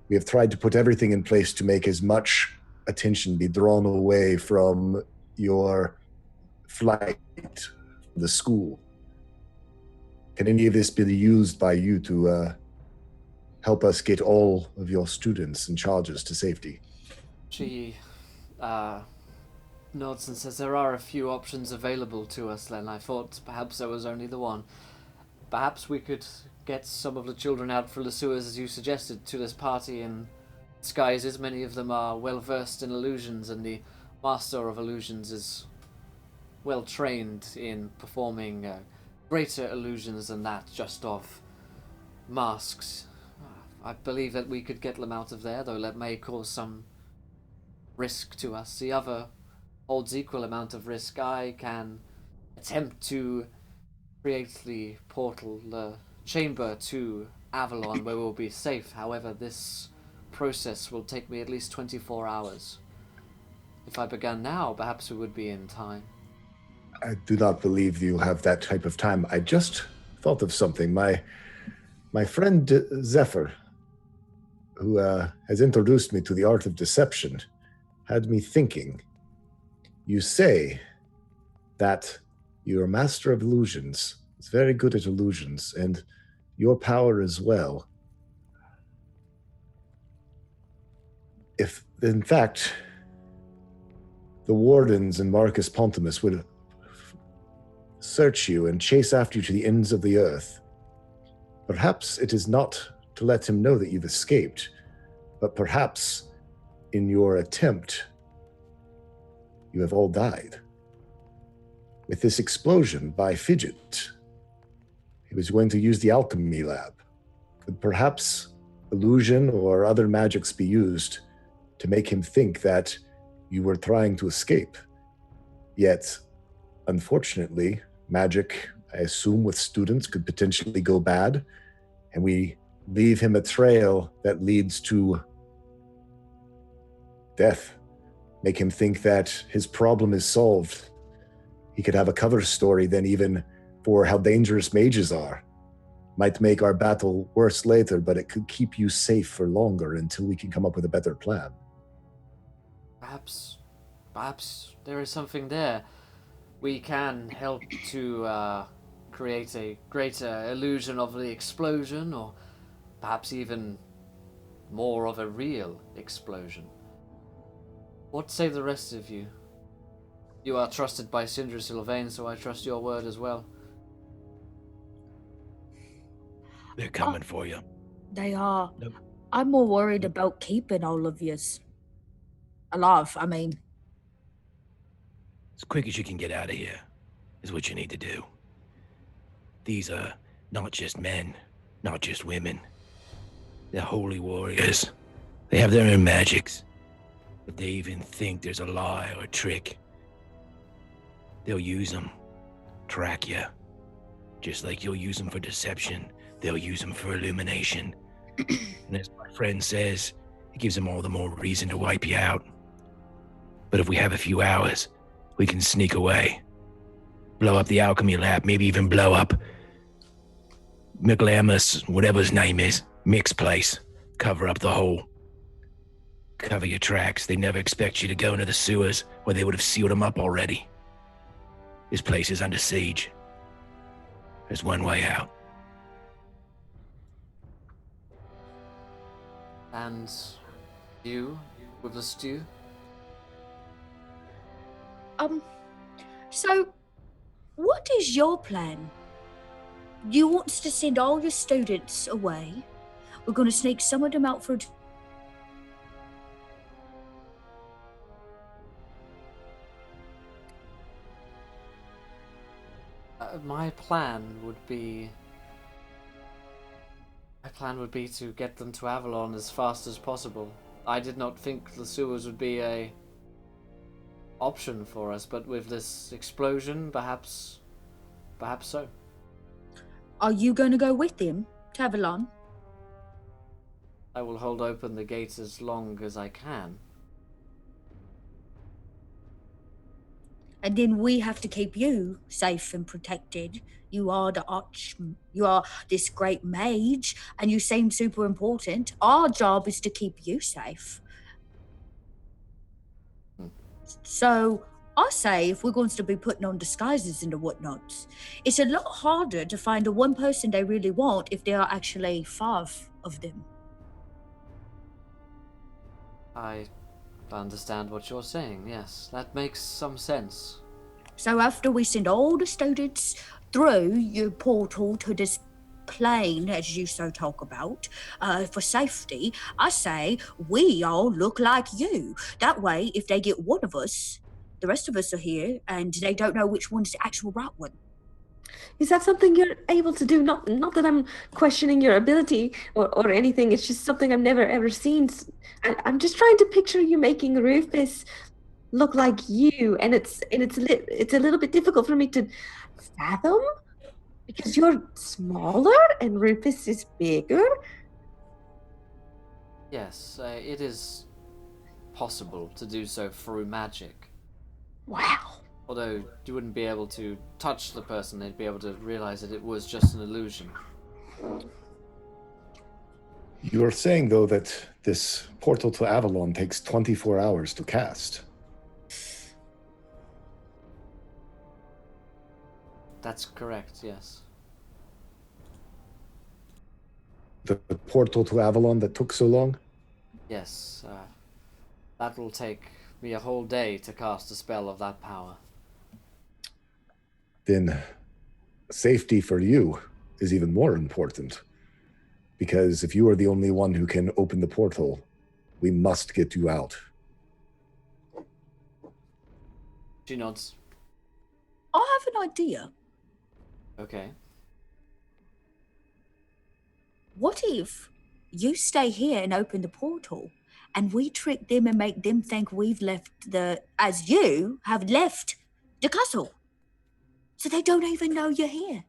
We have tried to put everything in place to make as much attention be drawn away from your flight from the school. Can any of this be used by you to help us get all of your students and charges to safety? She nods and says there are a few options available to us, Len. I thought perhaps there was only the one. Perhaps we could get some of the children out from the sewers, as you suggested, to this party in disguises. Many of them are well versed in illusions, and the master of illusions is well trained in performing greater illusions than that, just of masks. I believe that we could get them out of there, though that may cause some risk to us. The other holds equal amount of risk. I can attempt to create the portal, the chamber to Avalon, where we'll be safe. However, this process will take me at least 24 hours. If I began now, perhaps we would be in time. I do not believe you have that type of time. I just thought of something. My friend Zephyr, who has introduced me to the art of deception, had me thinking. You say that you're a master of illusions. It's very good at illusions, and your power as well. If, in fact, the wardens and Marcus Pontimus would search you and chase after you to the ends of the earth, perhaps it is not to let him know that you've escaped, but perhaps in your attempt, you have all died. With this explosion by Fidget, he was going to use the alchemy lab. Could perhaps illusion or other magics be used to make him think that you were trying to escape? Yet, unfortunately, magic, I assume, with students could potentially go bad, and we leave him a trail that leads to death. Make him think that his problem is solved. He could have a cover story then even for how dangerous mages are. Might make our battle worse later, but it could keep you safe for longer until we can come up with a better plan. Perhaps there is something there. We can help to create a greater illusion of the explosion, or perhaps even more of a real explosion. What say the rest of you? You are trusted by Sindra Sylvain, so I trust your word as well. They're coming for you. They are. Nope. I'm more worried about keeping all of yous alive. I mean, As quick as you can get out of here is what you need to do. These are not just men, not just women. They're holy warriors. They have their own magics. If they even think there's a lie or a trick, they'll use them, track you. Just like you'll use them for deception, they'll use them for illumination. And as my friend says, it gives them all the more reason to wipe you out. But if we have a few hours, we can sneak away, blow up the alchemy lab, maybe even blow up McLamus, whatever his name is, Mick's place. Cover up the hole. Cover your tracks. They never expect you to go into the sewers, where they would have sealed them up already. This place is under siege. There's one way out. And you, with the stew? so what is your plan? You want us to send all your students away. We're going to sneak some of them out for... My plan would be to get them to Avalon as fast as possible. I did not think the sewers would be a option for us, but with this explosion, perhaps so. Are you going to go with them to Avalon? I will hold open the gates as long as I can. And then we have to keep you safe and protected. You are you are this great mage, and you seem super important. Our job is to keep you safe. So I say, if we're going to be putting on disguises and whatnot, it's a lot harder to find the one person they really want if there are actually 5 of them. I understand what you're saying, yes. That makes some sense. So after we send all the students through your portal to this plane, as you so talk about, for safety, I say we all look like you. That way, if they get one of us, the rest of us are here, and they don't know which one's the actual right one. Is that something you're able to do? Not that I'm questioning your ability or anything. It's just something I've never ever seen. I'm just trying to picture you making Rufus look like you, and it's a little bit difficult for me to fathom because you're smaller and Rufus is bigger. Yes, it is possible to do so through magic. Wow. Although you wouldn't be able to touch the person, they'd be able to realize that it was just an illusion. You're saying, though, that this portal to Avalon takes 24 hours to cast. That's correct, yes. The portal to Avalon that took so long? Yes, that will take me a whole day to cast a spell of that power. Then safety for you is even more important. Because if you are the only one who can open the portal, we must get you out. She nods. I have an idea. Okay. What if you stay here and open the portal, and we trick them and make them think we've left as you have left the castle? So they don't even know you're here.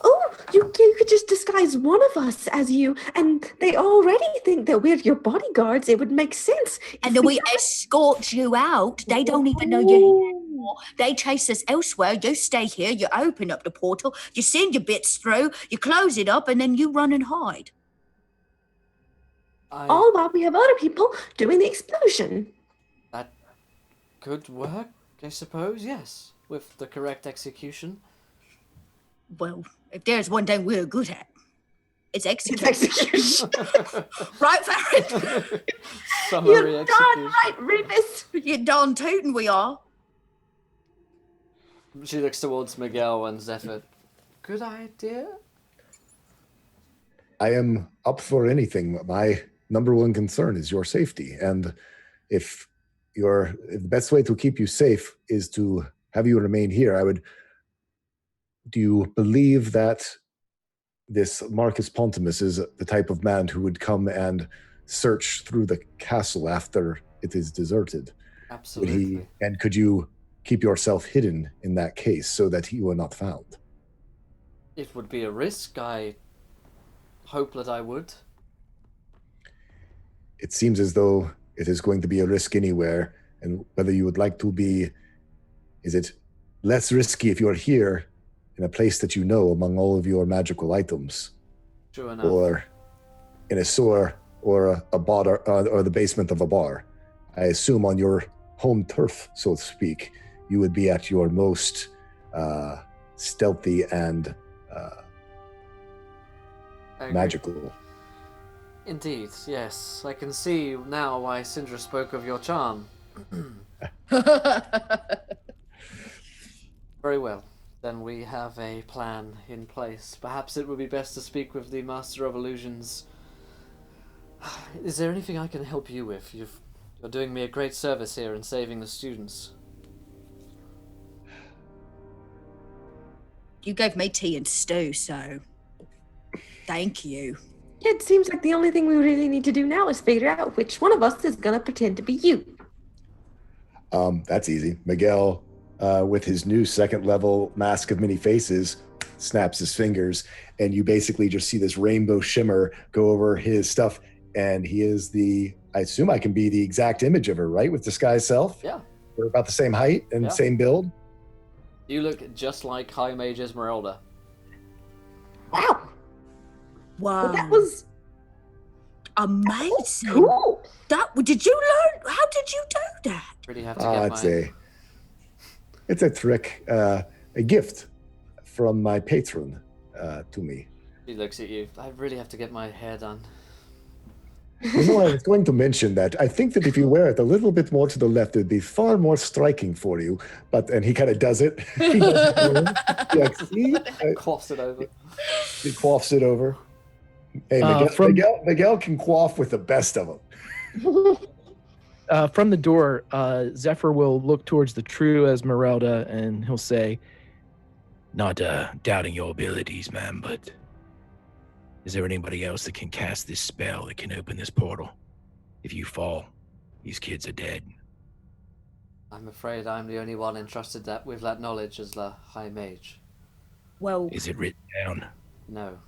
Oh, you could just disguise one of us as you, and they already think that we're your bodyguards. It would make sense. And then we escort you out. They don't even know you're here anymore. They chase us elsewhere. You stay here. You open up the portal. You send your bits through. You close it up, and then you run and hide. All while we have other people doing the explosion. That could work, I suppose, yes. With the correct execution. Well, if there's one thing we're good at, it's execution. Right, Farron? Summary You're execution. darn right, Rufus. You're darn tootin' we are. She looks towards Miguel and Zephyr. Good idea? I am up for anything. My number one concern is your safety. And if the best way to keep you safe is to have you remain here, do you believe that this Marcus Pontimus is the type of man who would come and search through the castle after it is deserted? Absolutely. And could you keep yourself hidden in that case so that you are not found? It would be a risk. I hope that I would. It seems as though it is going to be a risk anywhere, and whether you would like to be, is it less risky if you're here in a place that you know among all of your magical items, True enough. or in a sewer or a bar or the basement of a bar? I assume on your home turf, so to speak, you would be at your most stealthy and magical. Indeed, yes. I can see now why Syndra spoke of your charm. Very well. Then we have a plan in place. Perhaps it would be best to speak with the Master of Illusions. Is there anything I can help you with? You're doing me a great service here in saving the students. You gave me tea and stew, so thank you. It seems like the only thing we really need to do now is figure out which one of us is gonna pretend to be you. That's easy. Miguel, with his new second level mask of many faces, snaps his fingers, and you basically just see this rainbow shimmer go over his stuff. And he is I assume I can be the exact image of her, right? With disguise self? Yeah. We're about the same height and same build. You look just like High Mage Esmeralda. Wow. Wow. Well, that was amazing. cool. Did you learn? How did you do that? Really have to get It's a trick, a gift from my patron to me. He looks at you. I really have to get my hair done. You know, I was going to mention that I think that if you wear it a little bit more to the left, it'd be far more striking for you. And he kind of does it. He does it. Like, see? Quaffs it over. He quaffs it over. Hey, Miguel can quaff with the best of them. From the door, Zephyr will look towards the true Esmeralda and he'll say, "Not doubting your abilities, ma'am, but is there anybody else that can cast this spell that can open this portal? If you fall, these kids are dead." I'm afraid I'm the only one entrusted with that knowledge as the High Mage. Well, Is it written down? No.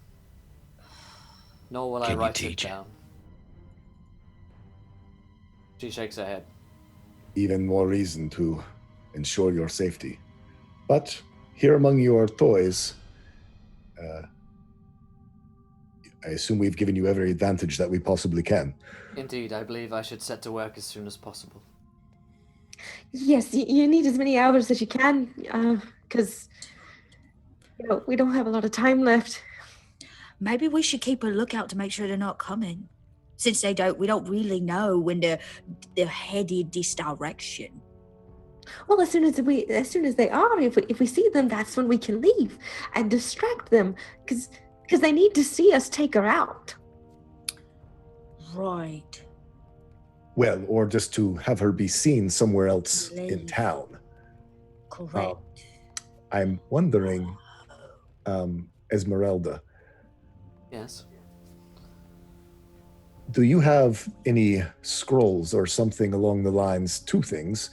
Nor will I Can you write it teach it? down. She shakes her head. Even more reason to ensure your safety. But here among your toys, I assume we've given you every advantage that we possibly can. Indeed, I believe I should set to work as soon as possible. Yes, you need as many hours as you can, because we don't have a lot of time left. maybe we should keep a lookout to make sure they're not coming. Since we don't really know when they're headed this direction. Well, as soon as they are, if we see them, that's when we can leave and distract them, because they need to see us take her out. Right. Well, or just to have her be seen somewhere else in Leave. town. Correct. I'm wondering, Esmeralda, Yes. do you have any scrolls or something along the lines, two things,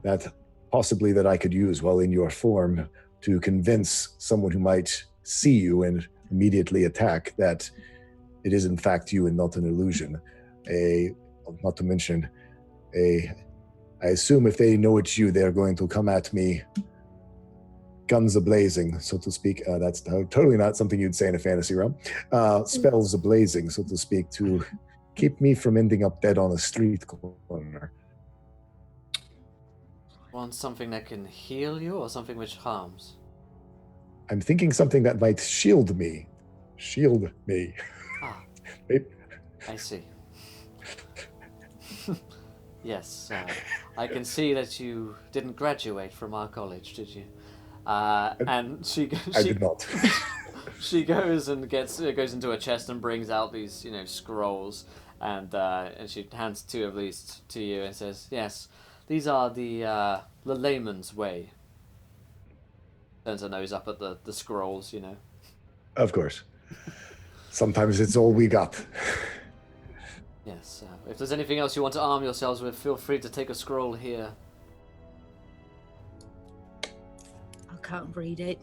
that possibly that I could use while in your form to convince someone who might see you and immediately attack that it is in fact you and not an illusion? Not to mention, I assume if they know it's you, they're going to come at me guns a-blazing, so to speak. That's totally not something you'd say in a fantasy realm. Spells a-blazing, so to speak, to keep me from ending up dead on a street corner. Want something that can heal you or something which harms? I'm thinking something that might shield me. Shield me. Ah, It- I see. Yes, I can see that you didn't graduate from our college, did you? And she I did not. she goes and goes into her chest and brings out these scrolls, and she hands two of these to you and says, "Yes, these are the layman's way." Turns her nose up at the scrolls, Of course. Sometimes it's all we got. Yes. If there's anything else you want to arm yourselves with, feel free to take a scroll here. I can't read it.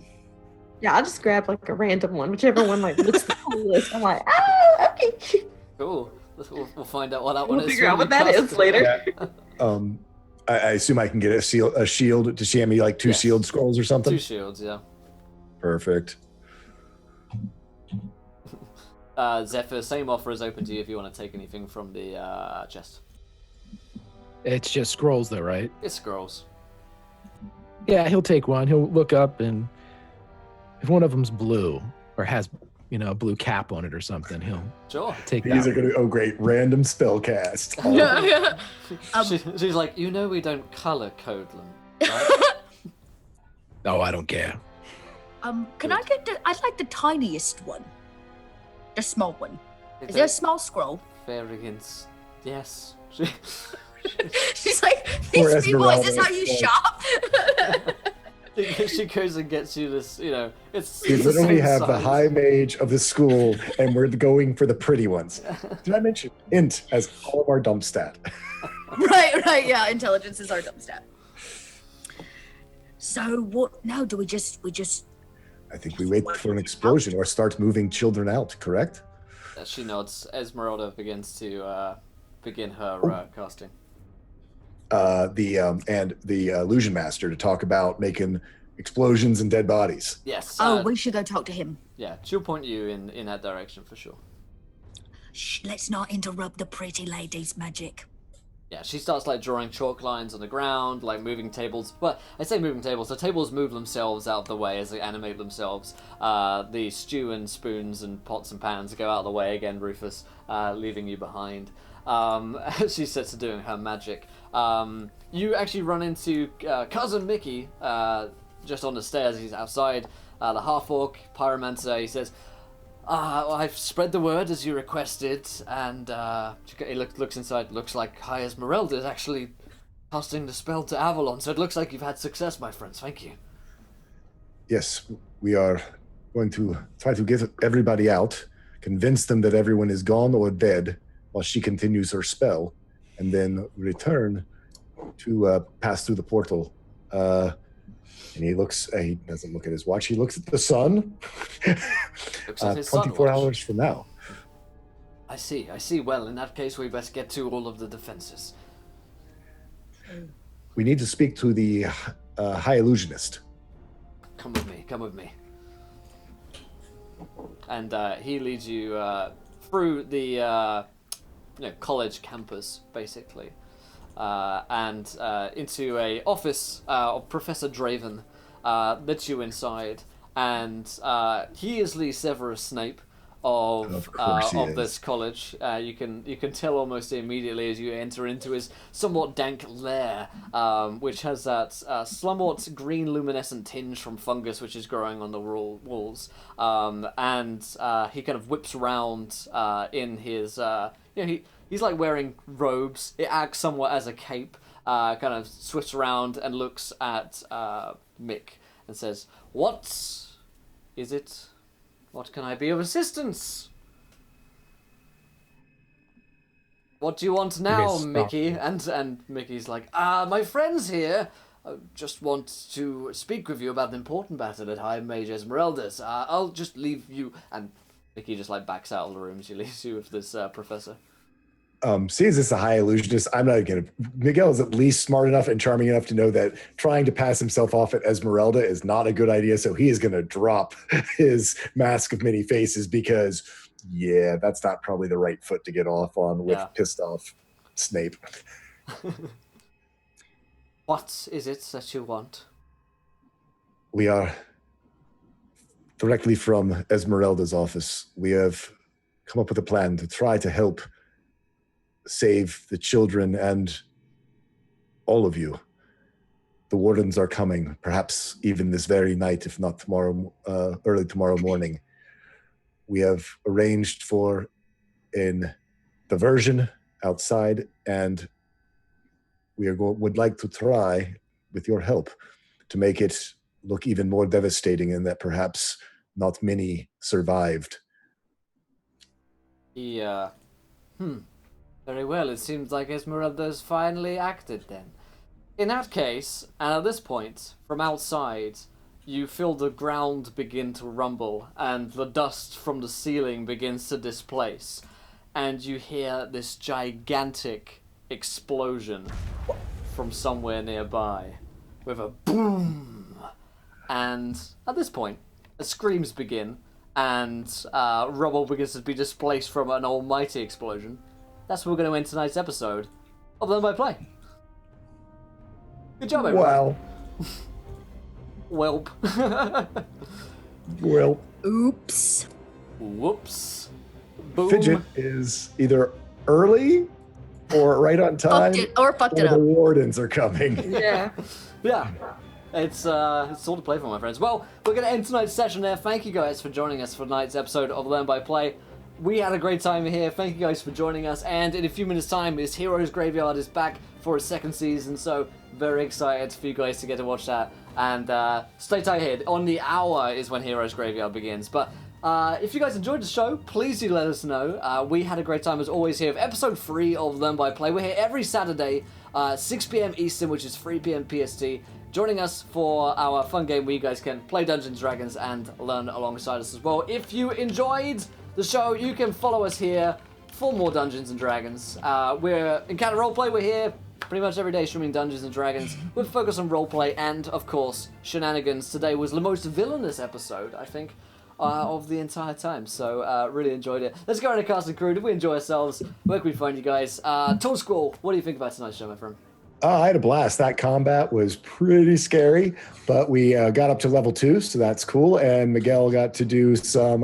Yeah, I'll just grab like a random one, whichever one looks the coolest. I'm like, okay. Cool. We'll find out what that one We'll is. figure out when what we that cast is it. later. I assume I can get a shield. Does she have me like two Yes. shield scrolls or something? 2 shields, yeah. Perfect. Zephyr, same offer is open to you if you want to take anything from the chest. It's just scrolls, though, right? It's scrolls. Yeah, he'll take one. He'll look up, and if one of them's blue or has, a blue cap on it or something, he'll Sure. take These that. are gonna. Oh, great! Random spell cast. She's like, we don't color code them, right? Oh, I don't care. Can I get I'd like the tiniest one. The small one. Is there a small scroll? Variants. Yes. She's like, these people, is this how you shop? She goes and gets you this, it's We the literally same have the size. high mage of the school, and we're going for the pretty ones. Did I mention int as all of our dump stat? Right, yeah. Intelligence is our dump stat. So what now? Do we just I think we wait for an explosion or start moving children out, correct? She nods. Esmeralda begins to begin her casting. The illusion master to talk about making explosions and dead bodies. Yes. we should go talk to him. Yeah, she'll point you in that direction for sure. Shh, let's not interrupt the pretty lady's magic. Yeah, she starts drawing chalk lines on the ground, moving tables. Well, I say moving tables. The tables move themselves out of the way as they animate themselves. The stew and spoons and pots and pans go out of the way again, Rufus, leaving you behind. She sets to doing her magic. You actually run into Cousin Mickey just on the stairs. He's outside. The half-orc pyromancer. He says, I've spread the word as you requested, and he looks inside. Looks like High Esmeralda is actually casting the spell to Avalon, so it looks like you've had success, my friends. Thank you. Yes, we are going to try to get everybody out, convince them that everyone is gone or dead while she continues her spell, and then return to pass through the portal. And he doesn't look at his watch, he looks at the sun. Looks at his 24 sun watch. hours from now. I see. Well, in that case, we best get to all of the defenses. We need to speak to the High Illusionist. Come with me. And he leads you through the college campus, basically, and into a office of Professor Draven. Lets you inside, and he is Lee Severus Snape of this college. You can tell almost immediately as you enter into his somewhat dank lair, which has that somewhat green luminescent tinge from fungus which is growing on the walls. And he kind of whips around in his he's wearing robes. It acts somewhat as a cape. Kind of swifts around and looks at Mick and says, "What is it? What can I be of assistance? What do you want now, Mickey?" And Mickey's like, my friends here just want to speak with you about an important matter that High Mage Esmeralda's. I'll just leave you." And Mickey just backs out of the room. She leaves you with this professor. Seeing as it's a High Illusionist, I'm not gonna. Miguel is at least smart enough and charming enough to know that trying to pass himself off at Esmeralda is not a good idea. So he is gonna drop his mask of many faces because, that's not probably the right foot to get off on with pissed off Snape. What is it that you want? We are directly from Esmeralda's office. We have come up with a plan to try to help save the children and all of you. The wardens are coming, perhaps even this very night, if not tomorrow, early tomorrow morning. We have arranged for a diversion outside, and we would like to try, with your help, to make it look even more devastating in that perhaps not many survived. Very well, it seems like Esmeralda's finally acted then. In that case, and at this point, from outside, you feel the ground begin to rumble, and the dust from the ceiling begins to displace, and you hear this gigantic explosion from somewhere nearby, with a boom! And at this point, the screams begin, and rubble begins to be displaced from an almighty explosion. That's where we're going to end tonight's episode of Learn by Play. Good job, everyone. Wow. Welp. Well, Oops. Whoops. Boom. Fidget is either early or right on time, Fucked it or up. the wardens are coming. Yeah. Yeah. It's all to play for, my friends. Well, we're going to end tonight's session there. Thank you guys for joining us for tonight's episode of Learn by Play. We had a great time here. Thank you guys for joining us. And in a few minutes' time, this Heroes Graveyard is back for its second season. So very excited for you guys to get to watch that. And stay tight here. On the hour is when Heroes Graveyard begins. But if you guys enjoyed the show, please do let us know. We had a great time as always here with episode 3 of Learn by Play. We're here every Saturday, 6 p.m. Eastern, which is 3 p.m. PST. Joining us for our fun game where you guys can play Dungeons & Dragons and learn alongside us as well. If you enjoyed the show, you can follow us here for more Dungeons & Dragons. We're Encounter Roleplay. We're here pretty much every day streaming Dungeons & Dragons with a focus on roleplay and, of course, shenanigans. Today was the most villainous episode, I think, of the entire time. So, really enjoyed it. Let's go into cast and crew. Did we enjoy ourselves? Where can we find you guys? Tall Squall, what do you think about tonight's show, my friend? I had a blast. That combat was pretty scary, but we got up to level 2, so that's cool. And Miguel got to do some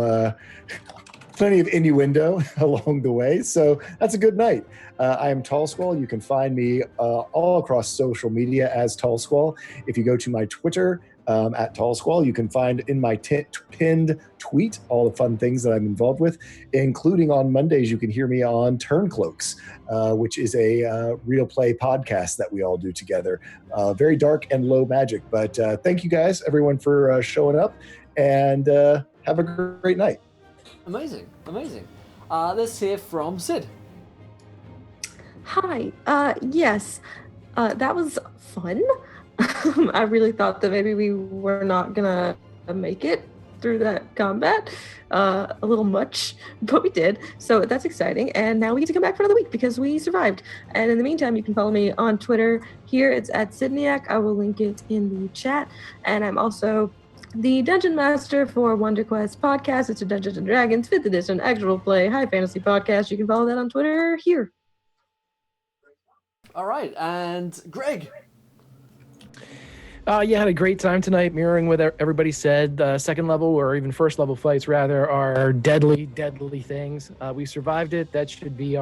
plenty of innuendo along the way, so that's a good night. I am Tall Squall. You can find me all across social media as Tall Squall. If you go to my Twitter at Tall Squall, you can find in my pinned tweet all the fun things that I'm involved with, including on Mondays you can hear me on Turncloaks, which is a real play podcast that we all do together. Very dark and low magic, but thank you guys, everyone, for showing up, and have a great night. Amazing. Let's hear from Sid. Hi. Yes. That was fun. I really thought that maybe we were not gonna make it through that combat a little much, but we did, so that's exciting. And now we get to come back for another week because we survived. And in the meantime, you can follow me on Twitter. Here it's at Sydniak. I will link it in the chat. And I'm also the Dungeon Master for WonderQuest podcast. It's a Dungeons & Dragons 5th edition actual play high fantasy podcast. You can follow that on Twitter here. All right, and Greg. Yeah, had a great time tonight, mirroring what everybody said. Second level, or even first level fights, rather, are deadly things. We survived it. That should be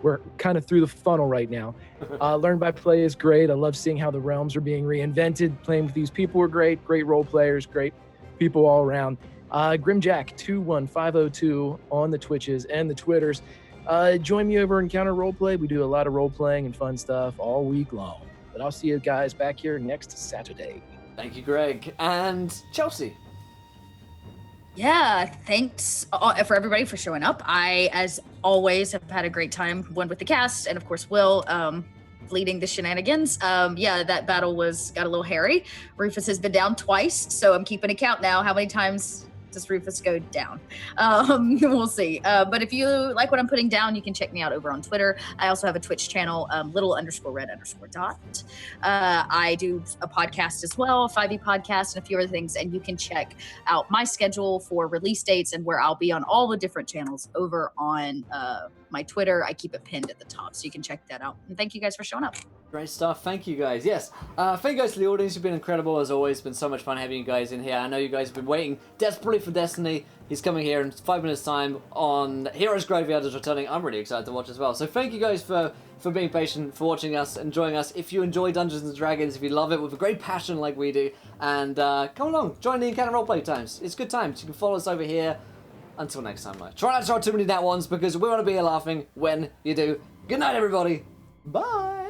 we're kind of through the funnel right now. Learn by Play is great. I love seeing how the realms are being reinvented. Playing with these people were great role players, great people all around. Grimjack21502 on the Twitches and the Twitters. Join me over in Encounter Roleplay. We do a lot of role playing and fun stuff all week long. But I'll see you guys back here next Saturday. Thank you, Greg. And Chelsea. Yeah, thanks for everybody for showing up. I, as always, have had a great time, one with the cast, and of course Will, leading the shenanigans. Yeah, that battle got a little hairy. Rufus has been down twice, so I'm keeping a count now. How many times does Rufus go down? We'll see. But if you like what I'm putting down, you can check me out over on Twitter. I also have a Twitch channel, little_red_dot. I do a podcast as well, a 5e podcast, and a few other things. And you can check out my schedule for release dates and where I'll be on all the different channels over on my Twitter. I keep it pinned at the top, so you can check that out. And thank you guys for showing up. Great stuff. Thank you guys. Yes. Thank you guys to the audience. You've been incredible as always. It's been so much fun having you guys in here. I know you guys have been waiting desperately for Destiny. He's coming here in 5 minutes time on Heroes Graveyard is returning. I'm really excited to watch as well. So thank you guys for being patient, for watching us, enjoying us. If you enjoy Dungeons & Dragons, if you love it with a great passion like we do, and come along, join the Encounter Roleplay times. It's good times. You can follow us over here. Until next time, try not to throw too many nat ones because we want to be here laughing when you do. Good night, everybody. Bye.